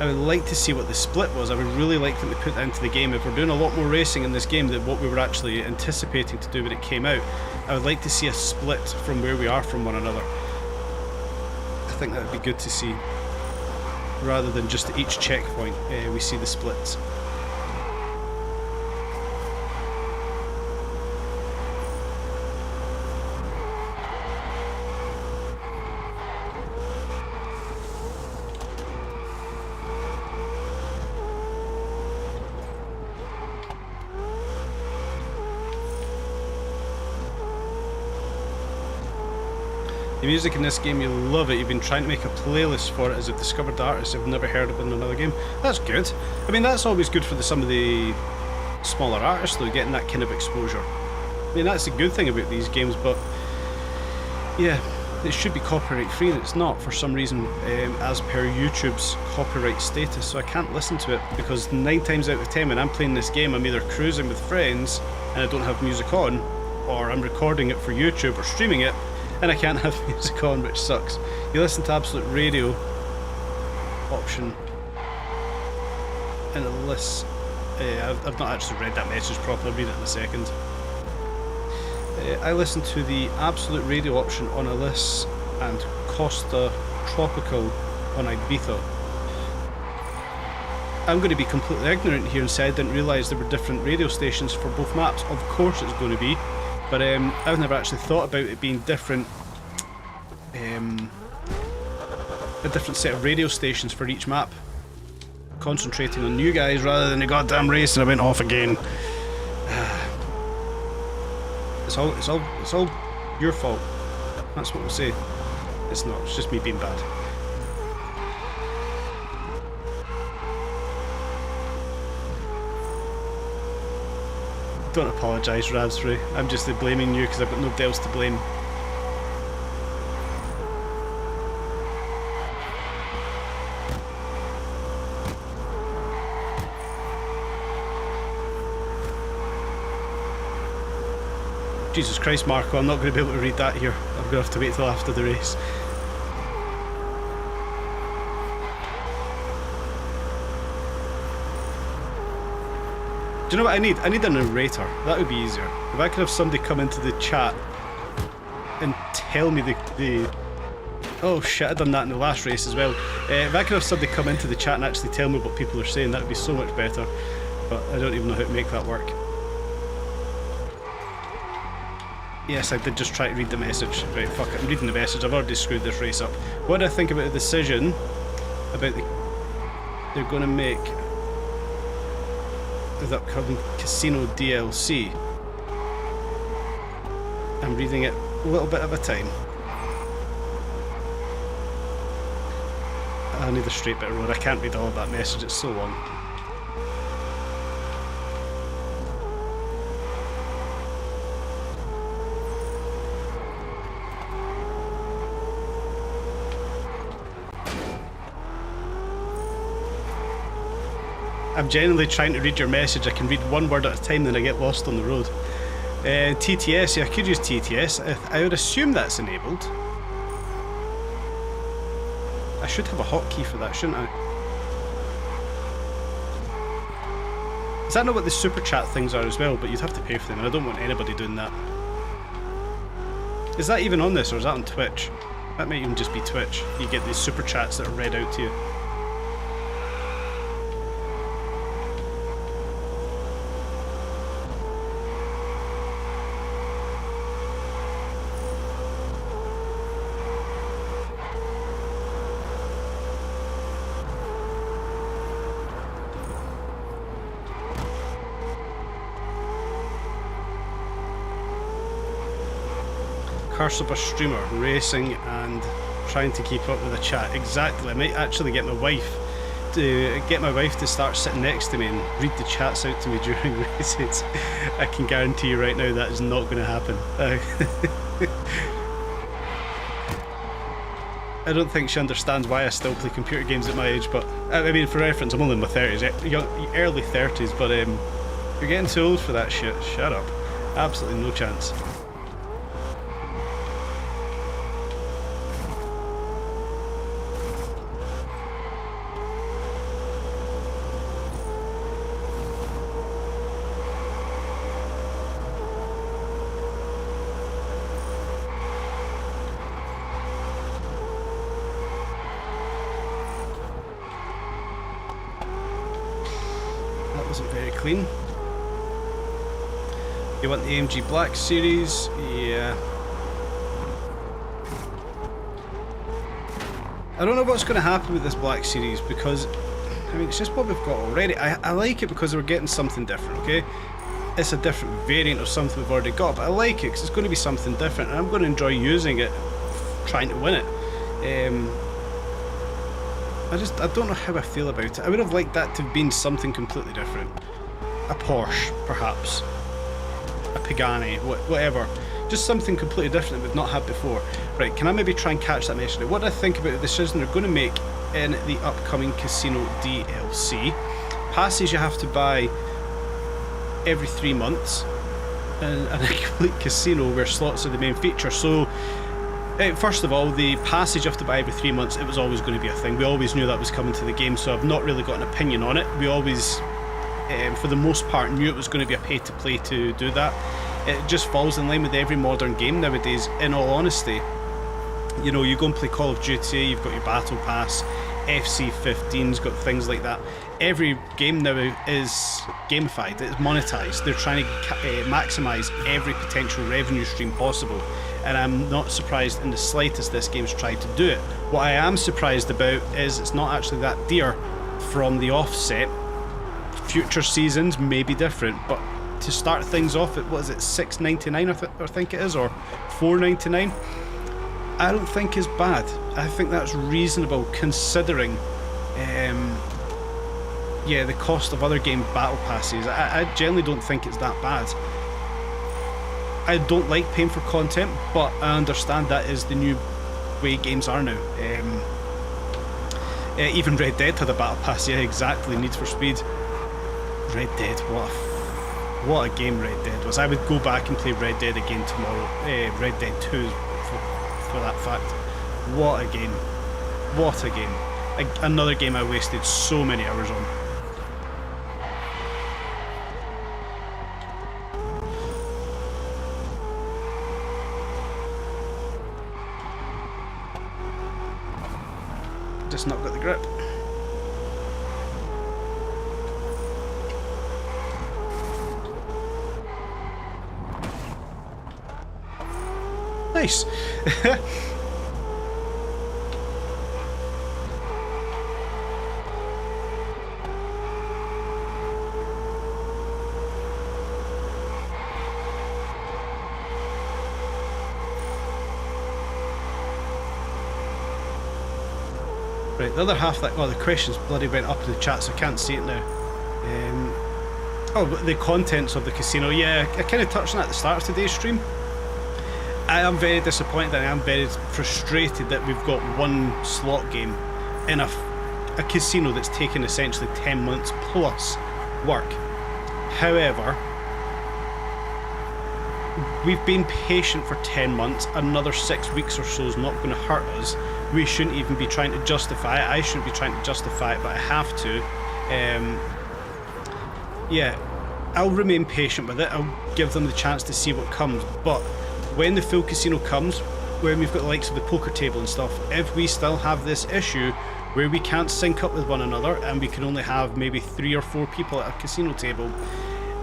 I would like to see what the split was. I would really like them to put that into the game. If we're doing a lot more racing in this game than what we were actually anticipating to do when it came out, I would like to see a split from where we are from one another. I think that would be good to see. Rather than just at each checkpoint we see the splits. The music in this game, you love it. You've been trying to make a playlist for it as you've discovered the artists you've never heard of in another game. That's good. I mean, that's always good for some of the smaller artists, though, getting that kind of exposure. I mean, that's a good thing about these games, but yeah, it should be copyright free, and it's not for some reason, as per YouTube's copyright status, so I can't listen to it, because 9 times out of 10 when I'm playing this game, I'm either cruising with friends and I don't have music on, or I'm recording it for YouTube or streaming it, and I can't have music on, which sucks. You listen to Absolute Radio option, and it lists. I've not actually read that message properly. I'll read it in a second. I listen to the Absolute Radio option on Alice and Costa Tropical on Ibiza. I'm going to be completely ignorant here and say I didn't realise there were different radio stations for both maps. Of course it's going to be. But I've never actually thought about it being different, a different set of radio stations for each map. Concentrating on you guys rather than the goddamn race, and I went off again. It's all your fault. That's what we'll say. It's not. It's just me being bad. Don't apologise, Ravsray. I'm just blaming you because I've got nobody else to blame. Jesus Christ, Marco, I'm not going to be able to read that here. I'm going to have to wait till after the race. Do you know what I need? I need a narrator. That would be easier. If I could have somebody come into the chat and tell me the oh shit, I'd done that in the last race as well. If I could have somebody come into the chat and actually tell me what people are saying, that would be so much better. But I don't even know how to make that work. Yes, I did just try to read the message. Right, fuck it, I'm reading the message. I've already screwed this race up. What do I think about the decision about they're going to make the upcoming Casino DLC? I'm reading it a little bit at a time. I need a straight bit of road. I can't read all of that message, it's so long. I'm genuinely trying to read your message. I can read one word at a time, then I get lost on the road. TTS, yeah, I could use TTS. I would assume that's enabled. I should have a hotkey for that, shouldn't I? Is that not what the super chat things are as well? But you'd have to pay for them, and I don't want anybody doing that. Is that even on this, or is that on Twitch? That might even just be Twitch. You get these super chats that are read out to you. curse of a streamer, racing and trying to keep up with the chat. Exactly. I might actually get my wife to start sitting next to me and read the chats out to me during races. I can guarantee you right now that is not going to happen. I don't think she understands why I still play computer games at my age, but I mean, for reference, I'm only in my 30s, early 30s, but you're getting too old for that shit. Shut up. Absolutely no chance. Wasn't very clean. You want the AMG Black Series? Yeah. I don't know what's going to happen with this Black Series because, I mean, it's just what we've got already. I like it because we're getting something different, okay? It's a different variant of something we've already got, but I like it because it's going to be something different and I'm going to enjoy using it, trying to win it. I don't know how I feel about it. I would have liked that to have been something completely different. A Porsche, perhaps. A Pagani, whatever. Just something completely different that we've not had before. Right, can I maybe try and catch that message? What do I think about the decision they're going to make in the upcoming Casino DLC? Passes you have to buy every 3 months. And a complete casino where slots are the main feature. So, first of all, the passage you have to buy every 3 months, it was always going to be a thing. We always knew that was coming to the game, so I've not really got an opinion on it. We always, for the most part, knew it was going to be a pay-to-play to do that. It just falls in line with every modern game nowadays, in all honesty. You know, you go and play Call of Duty, you've got your Battle Pass, FC15's got things like that. Every game now is gamified, it's monetized. They're trying to maximise every potential revenue stream possible. And I'm not surprised in the slightest this game's tried to do it. What I am surprised about is it's not actually that dear from the offset. Future seasons may be different, but to start things off at, what is it, $6.99 I think it is, or $4.99, I don't think is bad. I think that's reasonable considering the cost of other game battle passes. I generally don't think it's that bad. I don't like paying for content, but I understand that is the new way games are now. Even Red Dead had a battle pass, yeah, exactly, Need for Speed. Red Dead, what a game Red Dead was. I would go back and play Red Dead again tomorrow. Red Dead 2 for that fact. What a game. What a game. Another game I wasted so many hours on. Just not got the grip. Nice. Right, the other half that, well, the questions bloody went up in the chat, so I can't see it now. But the contents of the casino, yeah, I kind of touched on that at the start of today's stream. I am very disappointed and I am very frustrated that we've got one slot game in a casino that's taken essentially 10 months plus work. However, we've been patient for 10 months, another 6 weeks or so is not going to hurt us. We shouldn't even be trying to justify it. I shouldn't be trying to justify it, but I have to. Yeah, I'll remain patient with it. I'll give them the chance to see what comes. But when the full casino comes, when we've got the likes of the poker table and stuff, if we still have this issue where we can't sync up with one another and we can only have maybe 3 or 4 people at a casino table,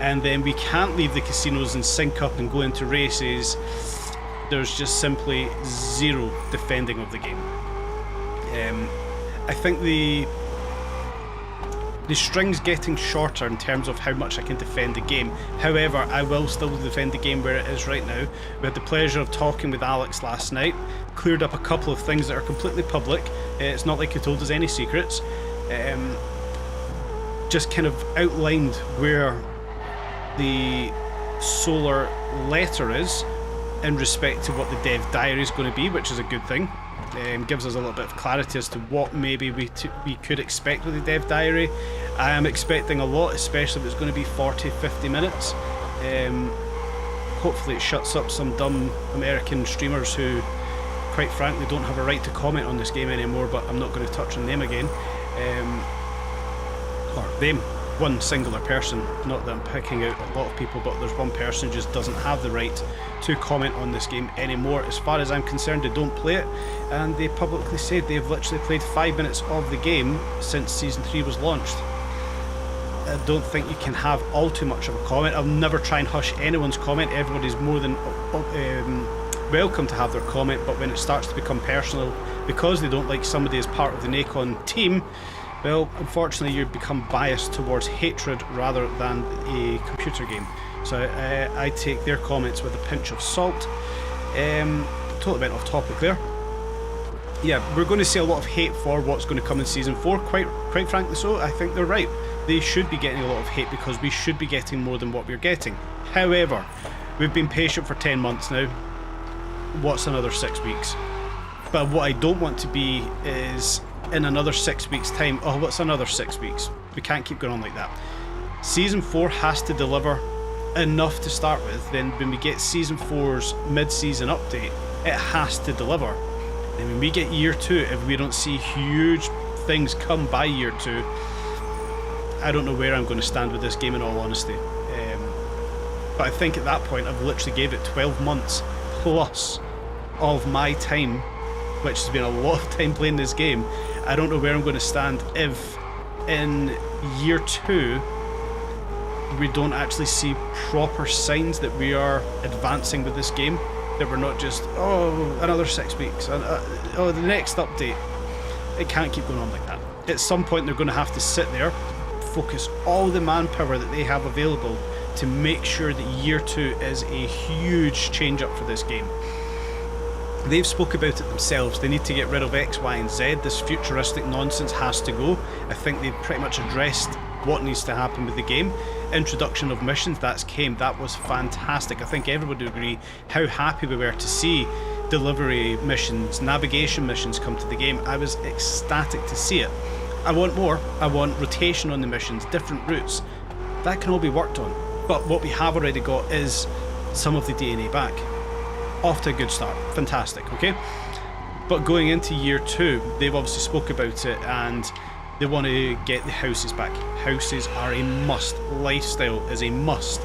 and then we can't leave the casinos and sync up and go into races, there's just simply zero defending of the game. I think the string's getting shorter in terms of how much I can defend the game. However, I will still defend the game where it is right now. We had the pleasure of talking with Alex last night, cleared up a couple of things that are completely public. It's not like he told us any secrets. Just kind of outlined where the solar letter is in respect to what the dev diary is going to be, which is a good thing. Gives us a little bit of clarity as to what maybe we could expect with the dev diary. I am expecting a lot, especially if it's going to be 40-50 minutes. Hopefully it shuts up some dumb American streamers who, quite frankly, don't have a right to comment on this game anymore, but I'm not going to touch on them again. Or them, one singular person. Not that I'm picking out a lot of people, but there's one person who just doesn't have the right to comment on this game anymore. As far as I'm concerned, they don't play it, and they publicly said they've literally played 5 minutes of the game since Season 3 was launched. I don't think you can have all too much of a comment. I'll never try and hush anyone's comment. Everybody's more than welcome to have their comment, but when it starts to become personal because they don't like somebody as part of the Nacon team, well, unfortunately you become biased towards hatred rather than a computer game. So I take their comments with a pinch of salt. Totally went off topic there. Yeah, we're going to see a lot of hate for what's going to come in Season 4, quite frankly so. I think they're right. They should be getting a lot of hate because we should be getting more than what we're getting. However, we've been patient for 10 months now. What's another 6 weeks? But what I don't want to be is in another 6 weeks' time, oh, what's another 6 weeks? We can't keep going on like that. Season 4 has to deliver enough to start with. Then when we get Season 4's mid-season update, it has to deliver. And when we get Year 2, if we don't see huge things come by Year 2, I don't know where I'm going to stand with this game in all honesty. But I think at that point I've literally gave it 12 months plus of my time, which has been a lot of time playing this game. I don't know where I'm going to stand if in Year 2 we don't actually see proper signs that we are advancing with this game, that we're not just, oh, another 6 weeks, oh, the next update. It can't keep going on like that. At some point they're going to have to sit there, focus all the manpower that they have available to make sure that Year 2 is a huge change up for this game. They've spoke about it themselves. They need to get rid of X, Y and Z. This futuristic nonsense has to go. I think they've pretty much addressed what needs to happen with the game. Introduction of missions, that was fantastic. I think everybody would agree how happy we were to see delivery missions, navigation missions come to the game. I was ecstatic to see it. I want more. I want rotation on the missions, different routes. That can all be worked on. But what we have already got is some of the DNA back. Off to a good start. Fantastic, okay? But going into Year 2, they've obviously spoke about it and they want to get the houses back. Houses are a must. Lifestyle is a must.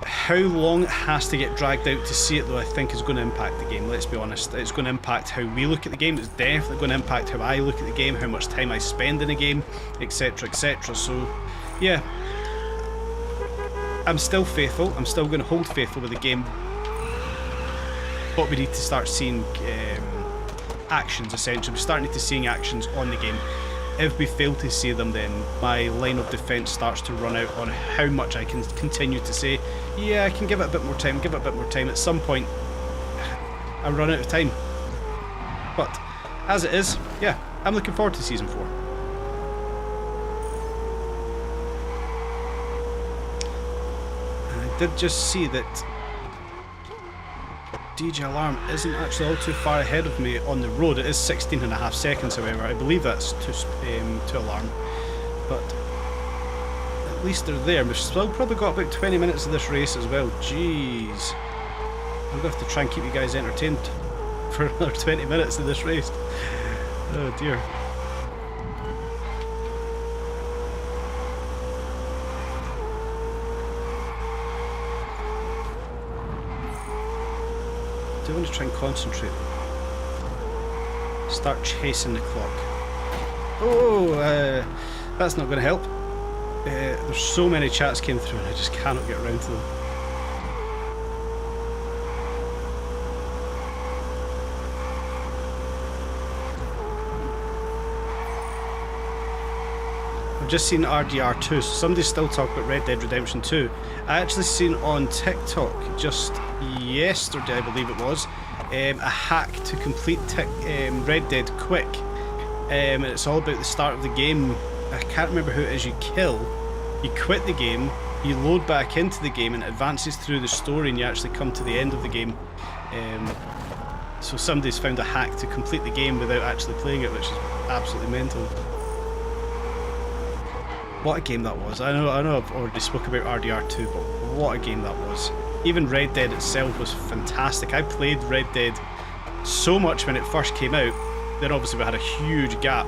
How long it has to get dragged out to see it, though, I think is going to impact the game. Let's be honest. It's going to impact how we look at the game. It's definitely going to impact how I look at the game, how much time I spend in the game, etc, etc. So, yeah. I'm still faithful. I'm still going to hold faithful with the game. But we need to start seeing actions, essentially. We're starting to see actions on the game. If we fail to see them, then my line of defence starts to run out on how much I can continue to say, yeah, I can give it a bit more time, give it a bit more time. At some point, I run out of time. But as it is, yeah, I'm looking forward to Season 4. And I did just see that DJ Alarm isn't actually all too far ahead of me on the road. It is 16.5 seconds, however. I believe that's to Alarm. But at least they're there. We've still probably got about 20 minutes of this race as well. Jeez. I'm going to have to try and keep you guys entertained for another 20 minutes of this race. Oh dear. Do I want to try and concentrate? Start chasing the clock. Oh, that's not going to help. There's so many chats came through and I just cannot get around to them. I've just seen RDR2, so somebody's still talking about Red Dead Redemption 2. I actually seen on TikTok just yesterday, I believe it was, a hack to complete Red Dead quick. And it's all about the start of the game. I can't remember who it is you kill. You quit the game, you load back into the game, and it advances through the story, and you actually come to the end of the game. So somebody's found a hack to complete the game without actually playing it, which is absolutely mental. What a game that was. I know I've already spoke about RDR2, but what a game that was. Even Red Dead itself was fantastic. I played Red Dead so much when it first came out, then obviously we had a huge gap.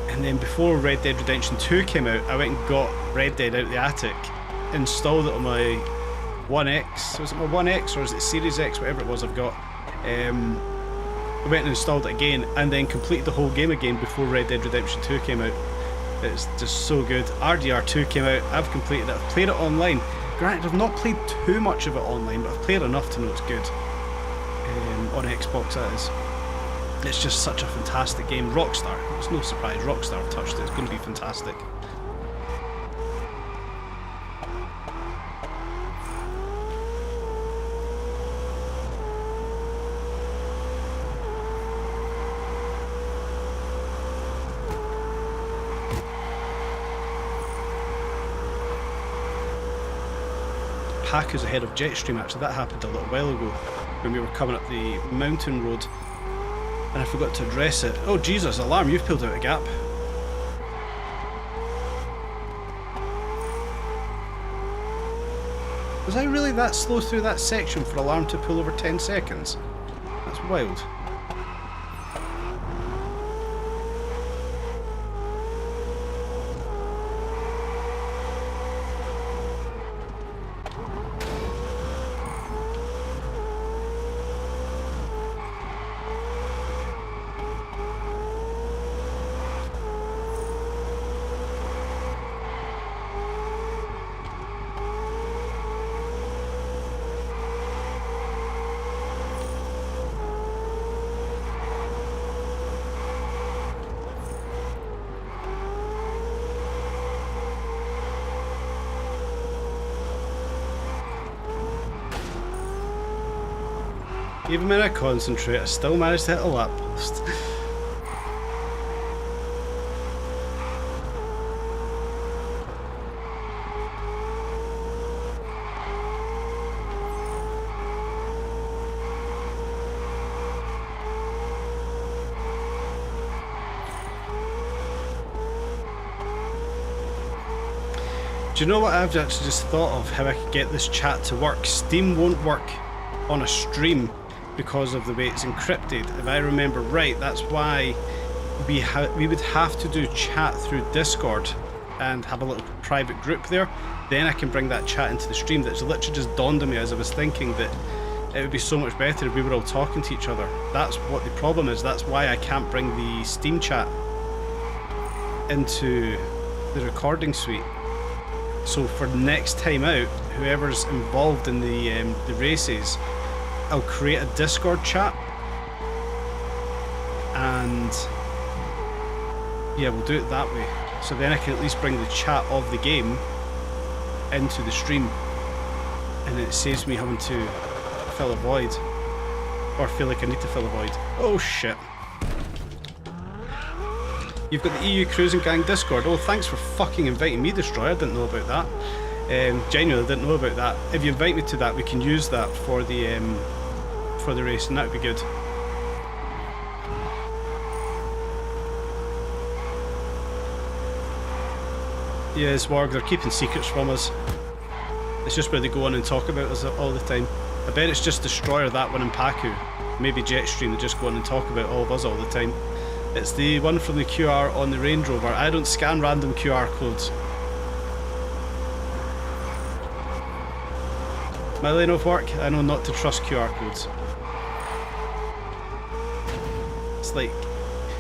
And then before Red Dead Redemption 2 came out, I went and got Red Dead out the attic, installed it on my One X. Was it my One X or is it Series X, whatever it was I've got. I went and installed it again and then completed the whole game again before Red Dead Redemption 2 came out. It's just so good. RDR2 came out, I've completed it, I've played it online. Granted, I've not played too much of it online, but I've played enough to know it's good. On Xbox, that is. It's just such a fantastic game. Rockstar, it's no surprise, Rockstar have touched it, it's going to be fantastic. Pack is ahead of Jetstream, actually. That happened a little while ago when we were coming up the mountain road and I forgot to address it. Oh Jesus, alarm, you've pulled out a gap. Was I really that slow through that section for alarm to pull over 10 seconds? That's wild. Even when I concentrate, I still manage to hit a lap post. Do you know what I've actually just thought of? How I could get this chat to work. Steam won't work on a stream because of the way it's encrypted. If I remember right, that's why we would have to do chat through Discord and have a little private group there. Then I can bring that chat into the stream. That's literally just dawned on me as I was thinking that it would be so much better if we were all talking to each other. That's what the problem is. That's why I can't bring the Steam chat into the recording suite. So for next time out, whoever's involved in the races, I'll create a Discord chat, and yeah, we'll do it that way. So then I can at least bring the chat of the game into the stream, and it saves me having to fill a void, or feel like I need to fill a void. Oh shit. You've got the EU Cruising Gang Discord. Oh, thanks for fucking inviting me, Destroyer. I didn't know about that. Genuinely didn't know about that. If you invite me to that, we can use that for the race, and that would be good. Yeah, Warg, they're keeping secrets from us. It's just where they go on and talk about us all the time. I bet it's just Destroyer, that one, and Paku. Maybe Jetstream, they just go on and talk about all of us all the time. It's the one from the QR on the Range Rover. I don't scan random QR codes. My line of work, I know not to trust QR codes. It's like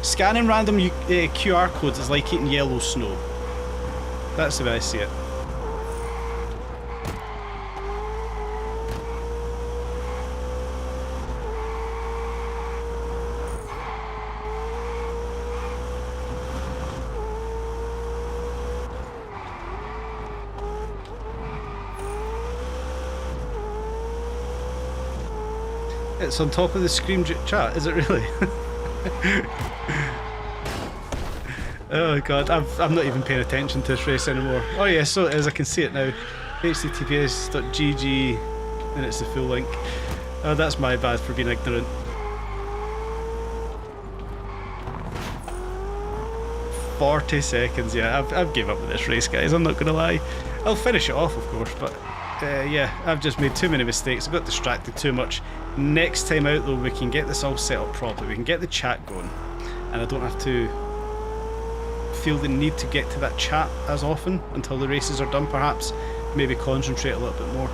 scanning random QR codes is like eating yellow snow. That's the way I see it. It's on top of the Scream chat, is it really? Oh god, I'm not even paying attention to this race anymore. Oh yeah, so it is, I can see it now. https.gg, and it's the full link. Oh, that's my bad for being ignorant. 40 seconds, yeah, I've gave up with this race, guys, I'm not gonna lie. I'll finish it off, of course, but yeah, I've just made too many mistakes, I got distracted too much. Next time out though, we can get this all set up properly, we can get the chat going, and I don't have to feel the need to get to that chat as often until the races are done, perhaps. Maybe concentrate a little bit more.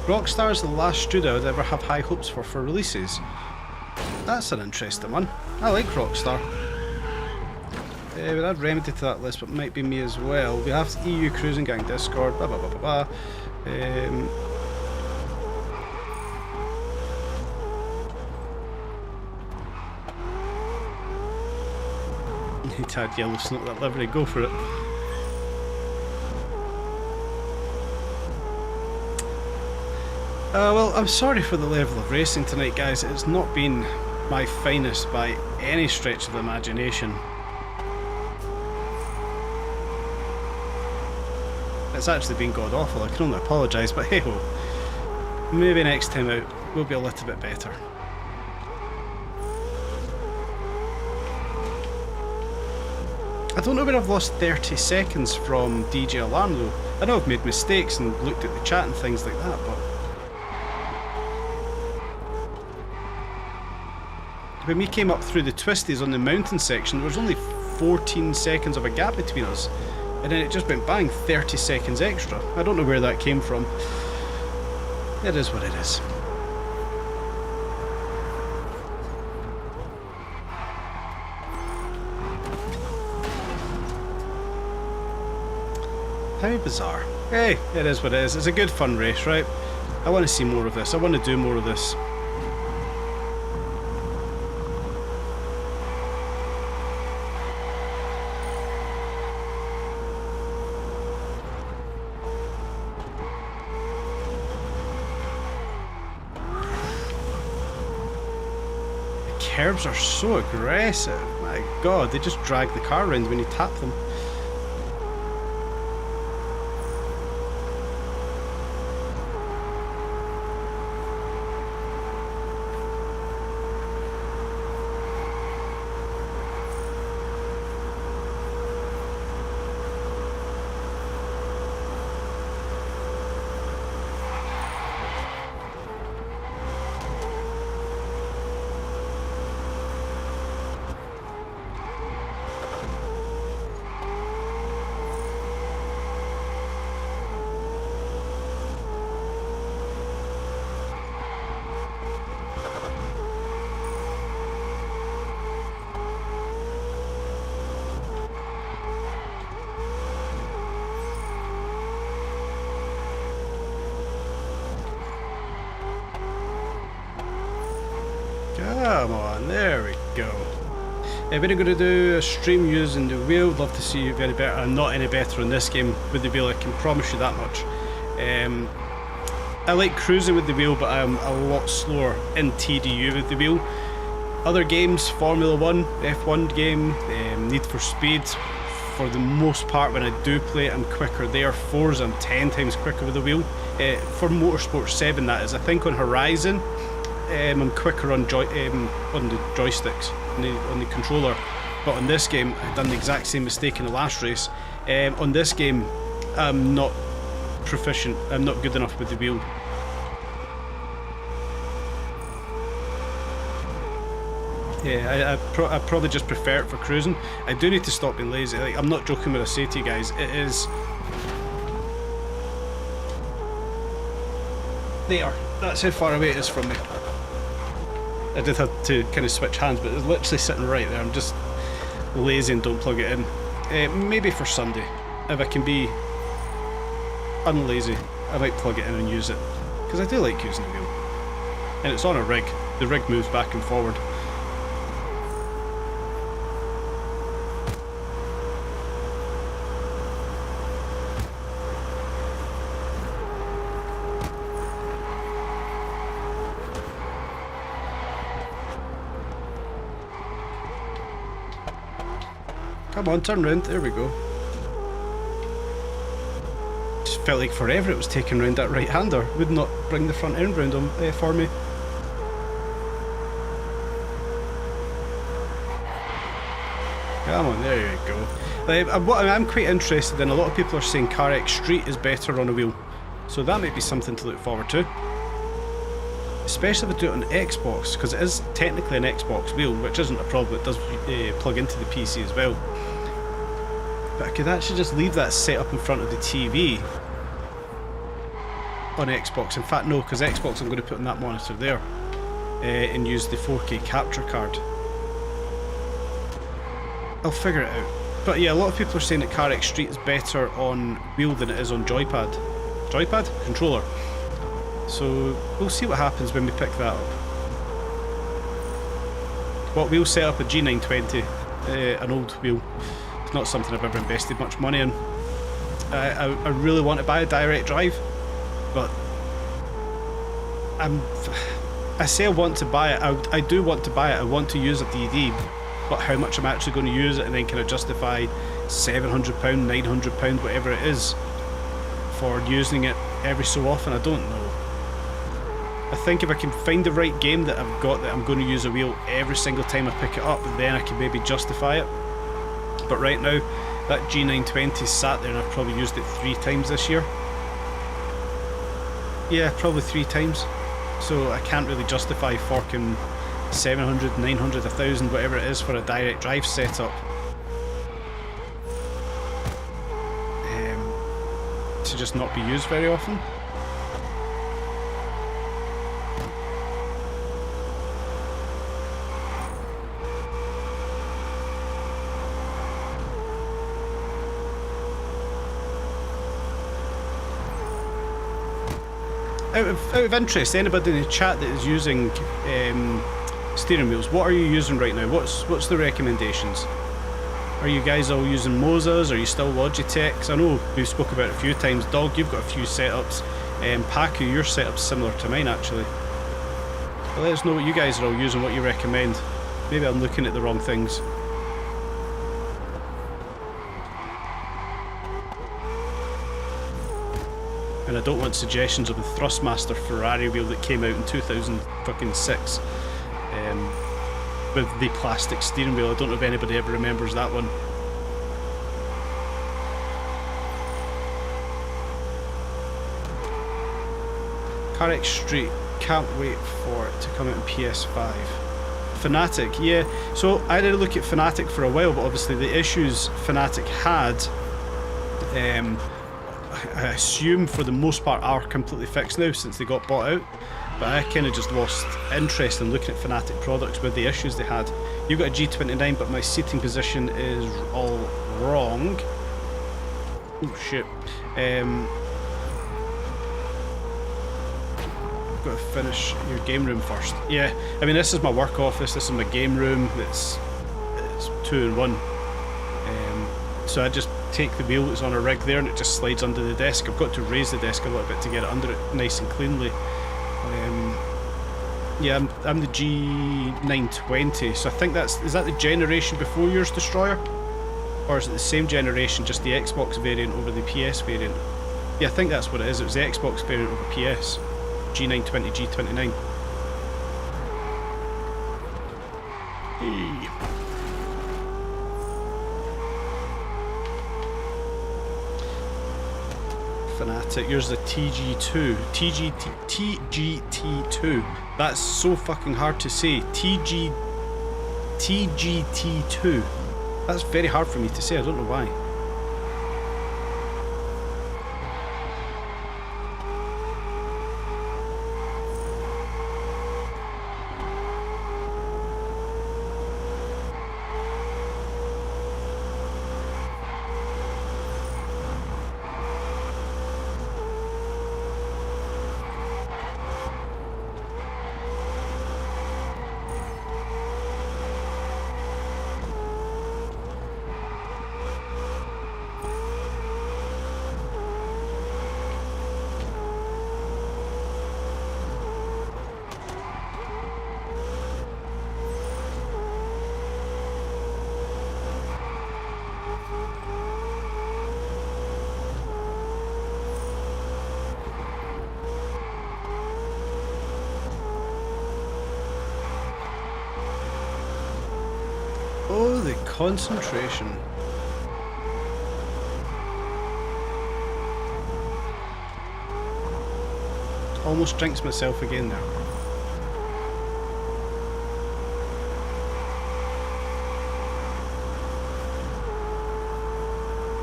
Rockstar is the last studio I'd ever have high hopes for releases. That's an interesting one. I like Rockstar. We'll add Remedy to that list, but it might be me as well. We have EU Cruising Gang Discord, blah blah blah blah blah. Need to add yellow snow to that livery, go for it. Well, I'm sorry for the level of racing tonight, guys. It's not been my finest by any stretch of the imagination. It's actually been god awful, I can only apologise, but hey ho. Maybe next time out we'll be a little bit better. I don't know where I've lost 30 seconds from DJ Alarm though. I know I've made mistakes and looked at the chat and things like that, but when we came up through the twisties on the mountain section, there was only 14 seconds of a gap between us. And then it just went bang, 30 seconds extra. I don't know where that came from. It is what it is. How bizarre. Hey, it is what it is. It's a good fun race, right? I want to see more of this. I want to do more of this. Curbs are so aggressive, my god, they just drag the car around when you tap them. Come on, there we go. We're going to do a stream using the wheel. Love to see you very better. I'm not any better in this game with the wheel, I can promise you that much. I like cruising with the wheel, but I'm a lot slower in TDU with the wheel. Other games, Formula 1, F1 game, Need for Speed, for the most part when I do play it I'm quicker there. Forza I'm 10 times quicker with the wheel. For Motorsport 7 that is. I think on Horizon I'm quicker on the joysticks, on the controller, but on this game I've done the exact same mistake in the last race. On this game I'm not proficient, I'm not good enough with the wheel. Yeah, I probably just prefer it for cruising. I do need to stop being lazy. Like, I'm not joking when I say to you guys, it is... There, that's how far away it is from me. I did have to kind of switch hands, but it's literally sitting right there. I'm just lazy and don't plug it in. Maybe for Sunday, if I can be unlazy, I might plug it in and use it. because I do like using the wheel. And it's on a rig. The rig moves back and forward. Come on, turn round. There we go. Just felt like forever it was taking round that right-hander. Would not bring the front end round for me. Come on, there you go. I'm quite interested in, a lot of people are saying CarX Street is better on a wheel. So that might be something to look forward to. Especially if I do it on Xbox, because it is technically an Xbox wheel, which isn't a problem. It does plug into the PC as well. But I could actually just leave that set up in front of the TV on Xbox. In fact, no, because Xbox I'm going to put on that monitor there and use the 4K capture card. I'll figure it out. But yeah, a lot of people are saying that CarX Street is better on wheel than it is on joypad. Joypad? Controller. So we'll see what happens when we pick that up. But we'll set up a G920, an old wheel. It's not something I've ever invested much money in. I really want to buy a direct drive, but I say I want to buy it. I do want to buy it. I want to use a DD, but how much I'm actually going to use it, and then can I justify £700, £900, whatever it is, for using it every so often? I don't know. I think if I can find the right game that I've got that I'm going to use a wheel every single time I pick it up, then I can maybe justify it. But right now, that G920 sat there and I've probably used it 3 times this year. Yeah, probably 3 times. So I can't really justify forking 700, 900, 1,000, whatever it is for a direct drive setup. To just not be used very often. Out of interest, anybody in the chat that is using steering wheels, what are you using right now? What's the recommendations? Are you guys all using Mosas? Are you still Logitechs? I know we've spoke about it a few times. Dog, you've got a few setups. Paku, your setup's similar to mine actually. But let us know what you guys are all using, what you recommend. Maybe I'm looking at the wrong things. And I don't want suggestions of the Thrustmaster Ferrari wheel that came out in 2006 with the plastic steering wheel. I don't know if anybody ever remembers that one. CarX Street, can't wait for it to come out in PS5. Fnatic, yeah. So I did look at Fnatic for a while, but obviously the issues Fnatic had, I assume for the most part are completely fixed now since they got bought out. But I kind of just lost interest in looking at Fnatic products with the issues they had. You've got a G29, but my seating position is all wrong. Oh shit. Got to finish your game room first. Yeah, I mean this is my work office, this is my game room, it's 2 in 1. So I just take the wheel that's on a rig there and it just slides under the desk. I've got to raise the desk a little bit to get it under it nice and cleanly. Yeah, I'm the G920, so I think is that the generation before yours, Destroyer? Or is it the same generation, just the Xbox variant over the PS variant? Yeah, I think that's what it is. It was the Xbox variant over PS. G920, G29. Hey. Fnatic, yours is a TG2. TGT2. That's so fucking hard to say. TGT2. That's very hard for me to say, I don't know why. Oh, the concentration. Almost drinks myself again there.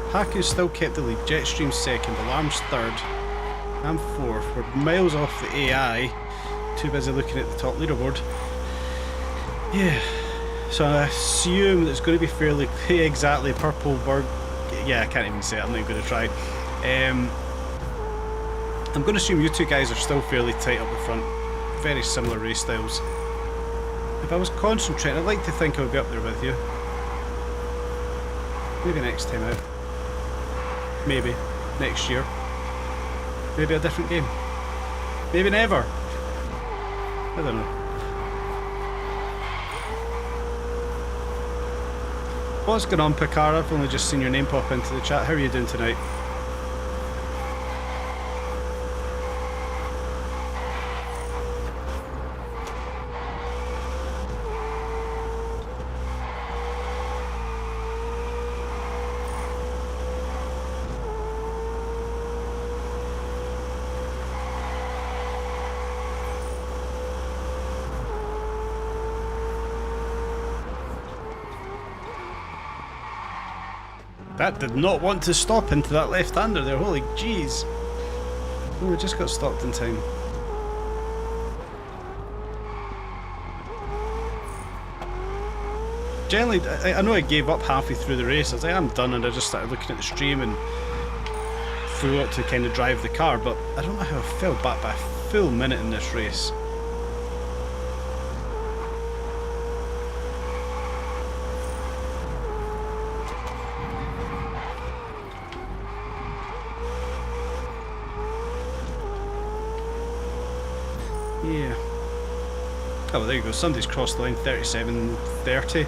Haku's still kept the lead. Jetstream's second. Alarm's third. I'm fourth. We're miles off the AI. Too busy looking at the top leaderboard. Yeah. So I assume that it's going to be fairly exactly purple bird. Yeah, I can't even say it. I'm not even going to try. I'm going to assume you two guys are still fairly tight up the front. Very similar race styles. If I was concentrating, I'd like to think I would be up there with you. Maybe next time out. Maybe. Next year. Maybe a different game. Maybe never. I don't know. What's going on, Picard? I've only just seen your name pop into the chat. How are you doing tonight? That did not want to stop into that left-hander there, holy jeez. Oh, we just got stopped in time. Generally, I know I gave up halfway through the race. I was like, I'm done, and I just started looking at the stream and forgot to kind of drive the car, but I don't know how I fell back by a full minute in this race. Yeah. Oh, well, there you go. Somebody's crossed the line. 37.30.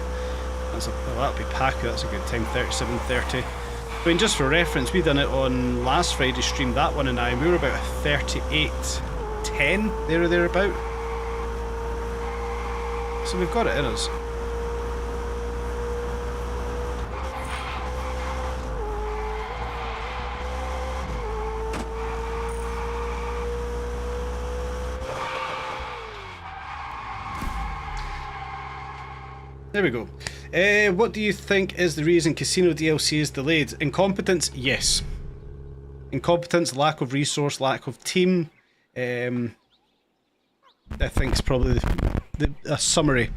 That's a, well, that'll be Paku. That's a good time. 37.30. I mean, just for reference, we done it on last Friday's stream. That one and I, we were about 38.10 there or thereabout. So we've got it in us. There we go. What do you think is the reason Casino DLC is delayed? Incompetence? Yes. Incompetence, lack of resource, lack of team. I think it's probably a summary.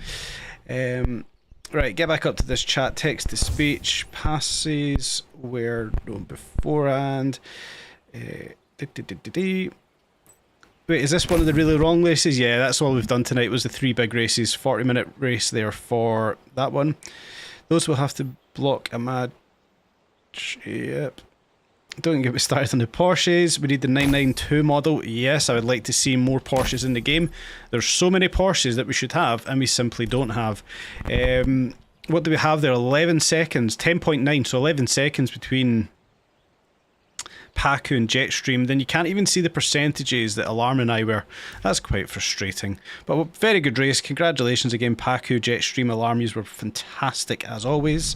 Right, get back up to this chat. Text to speech. Passes were known beforehand. Wait, is this one of the really wrong races? Yeah, that's all we've done tonight was the 3 big races. 40-minute race there for that one. Those will have to block a match. Yep. Don't get me started on the Porsches. We need the 992 model. Yes, I would like to see more Porsches in the game. There's so many Porsches that we should have, and we simply don't have. What do we have there? 11 seconds. 10.9, so 11 seconds between Paku and Jetstream. Then you can't even see the percentages that Alarm and I were. That's quite frustrating. But very good race. Congratulations again, Paku, Jetstream, Alarm. You were fantastic as always.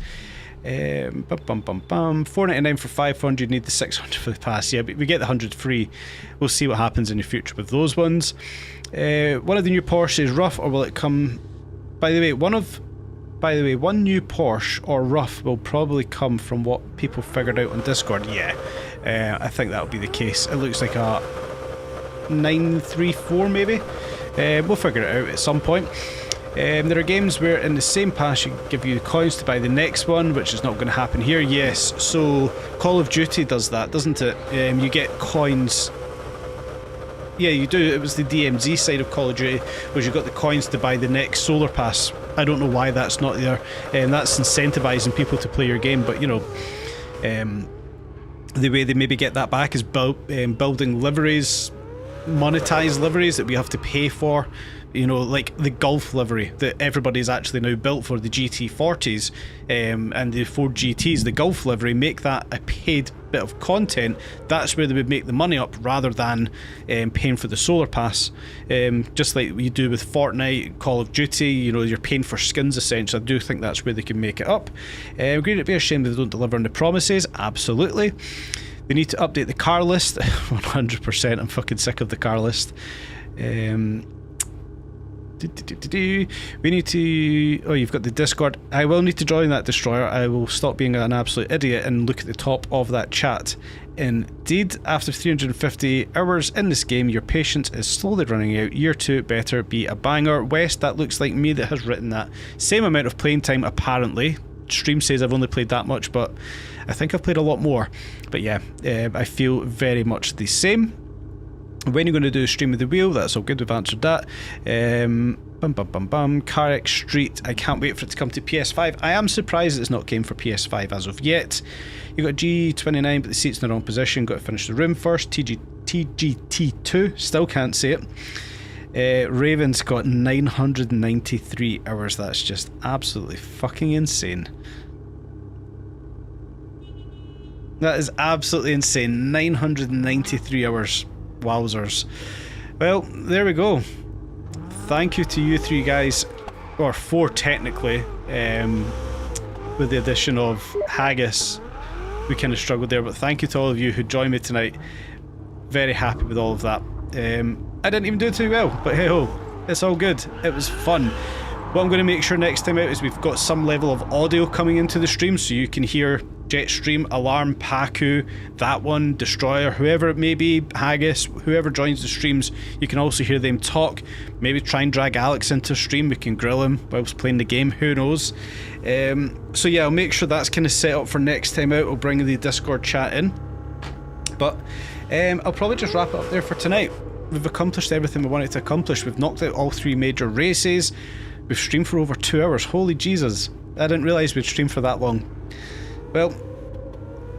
499 for 500. Need the 600 for the pass. Yeah, but we get the 100 free. We'll see what happens in the future with those ones. One of the new Porsche is rough, or will it come? By the way, one new Porsche or rough will probably come from what people figured out on Discord. Yeah, I think that'll be the case. It looks like a 934 maybe. We'll figure it out at some point. There are games where in the same pass you give you coins to buy the next one, which is not going to happen here. Yes, so Call of Duty does that, doesn't it? You get coins. Yeah, you do. It was the DMZ side of Call of Duty, where you got the coins to buy the next solar pass. I don't know why that's not there. That's incentivizing people to play your game, but you know, the way they maybe get that back is building liveries, monetized liveries that we have to pay for. You know, like the Golf livery that everybody's actually now built for the GT40s and the Ford GTs. The Golf livery, make that a paid bit of content, that's where they would make the money up, rather than paying for the solar pass. Just like you do with Fortnite, Call of Duty, you know, you're paying for skins essentially. I do think that's where they can make it up. Agreed, it'd be a shame they don't deliver on the promises. Absolutely. They need to update the car list. 100%. I'm fucking sick of the car list. We need to... Oh, you've got the Discord. I will need to join that, Destroyer. I will stop being an absolute idiot and look at the top of that chat. Indeed, after 350 hours in this game, your patience is slowly running out. Year 2 better be a banger. West, that looks like me that has written that. Same amount of playing time, apparently. Stream says I've only played that much, but I think I've played a lot more. But yeah, I feel very much the same. When you're going to do a stream of the wheel, that's all good, we've answered that. Carrick Street, I can't wait for it to come to PS5. I am surprised it's not came for PS5 as of yet. You got G29, but the seat's in the wrong position, got to finish the room first. TGT2, still can't say it. Raven's got 993 hours, that's just absolutely fucking insane. That is absolutely insane, 993 hours. Wowzers. Well, there we go. Thank you to you three guys, or four technically, with the addition of Haggis. We kind of struggled there, but thank you to all of you who joined me tonight. Very happy with all of that. I didn't even do too well, but hey ho, it's all good. It was fun. What I'm going to make sure next time out is we've got some level of audio coming into the stream, so you can hear Jetstream, Alarm, Paku, that one, Destroyer, whoever it may be, Haggis, whoever joins the streams, you can also hear them talk. Maybe try and drag Alex into stream, we can grill him whilst playing the game, who knows. So yeah, I'll make sure that's kind of set up for next time out. We'll bring the Discord chat in. But I'll probably just wrap it up there for tonight. We've accomplished everything we wanted to accomplish. We've knocked out all 3 major races. We've streamed for over 2 hours. Holy Jesus. I didn't realise we'd stream for that long. Well,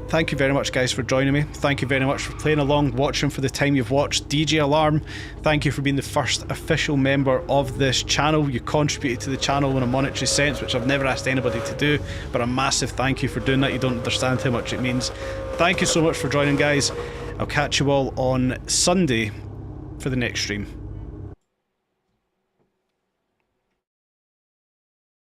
thank you very much guys for joining me. Thank you very much for playing along, watching for the time you've watched. DJ Alarm, thank you for being the first official member of this channel. You contributed to the channel in a monetary sense, which I've never asked anybody to do, but a massive thank you for doing that. You don't understand how much it means. Thank you so much for joining guys. I'll catch you all on Sunday for the next stream.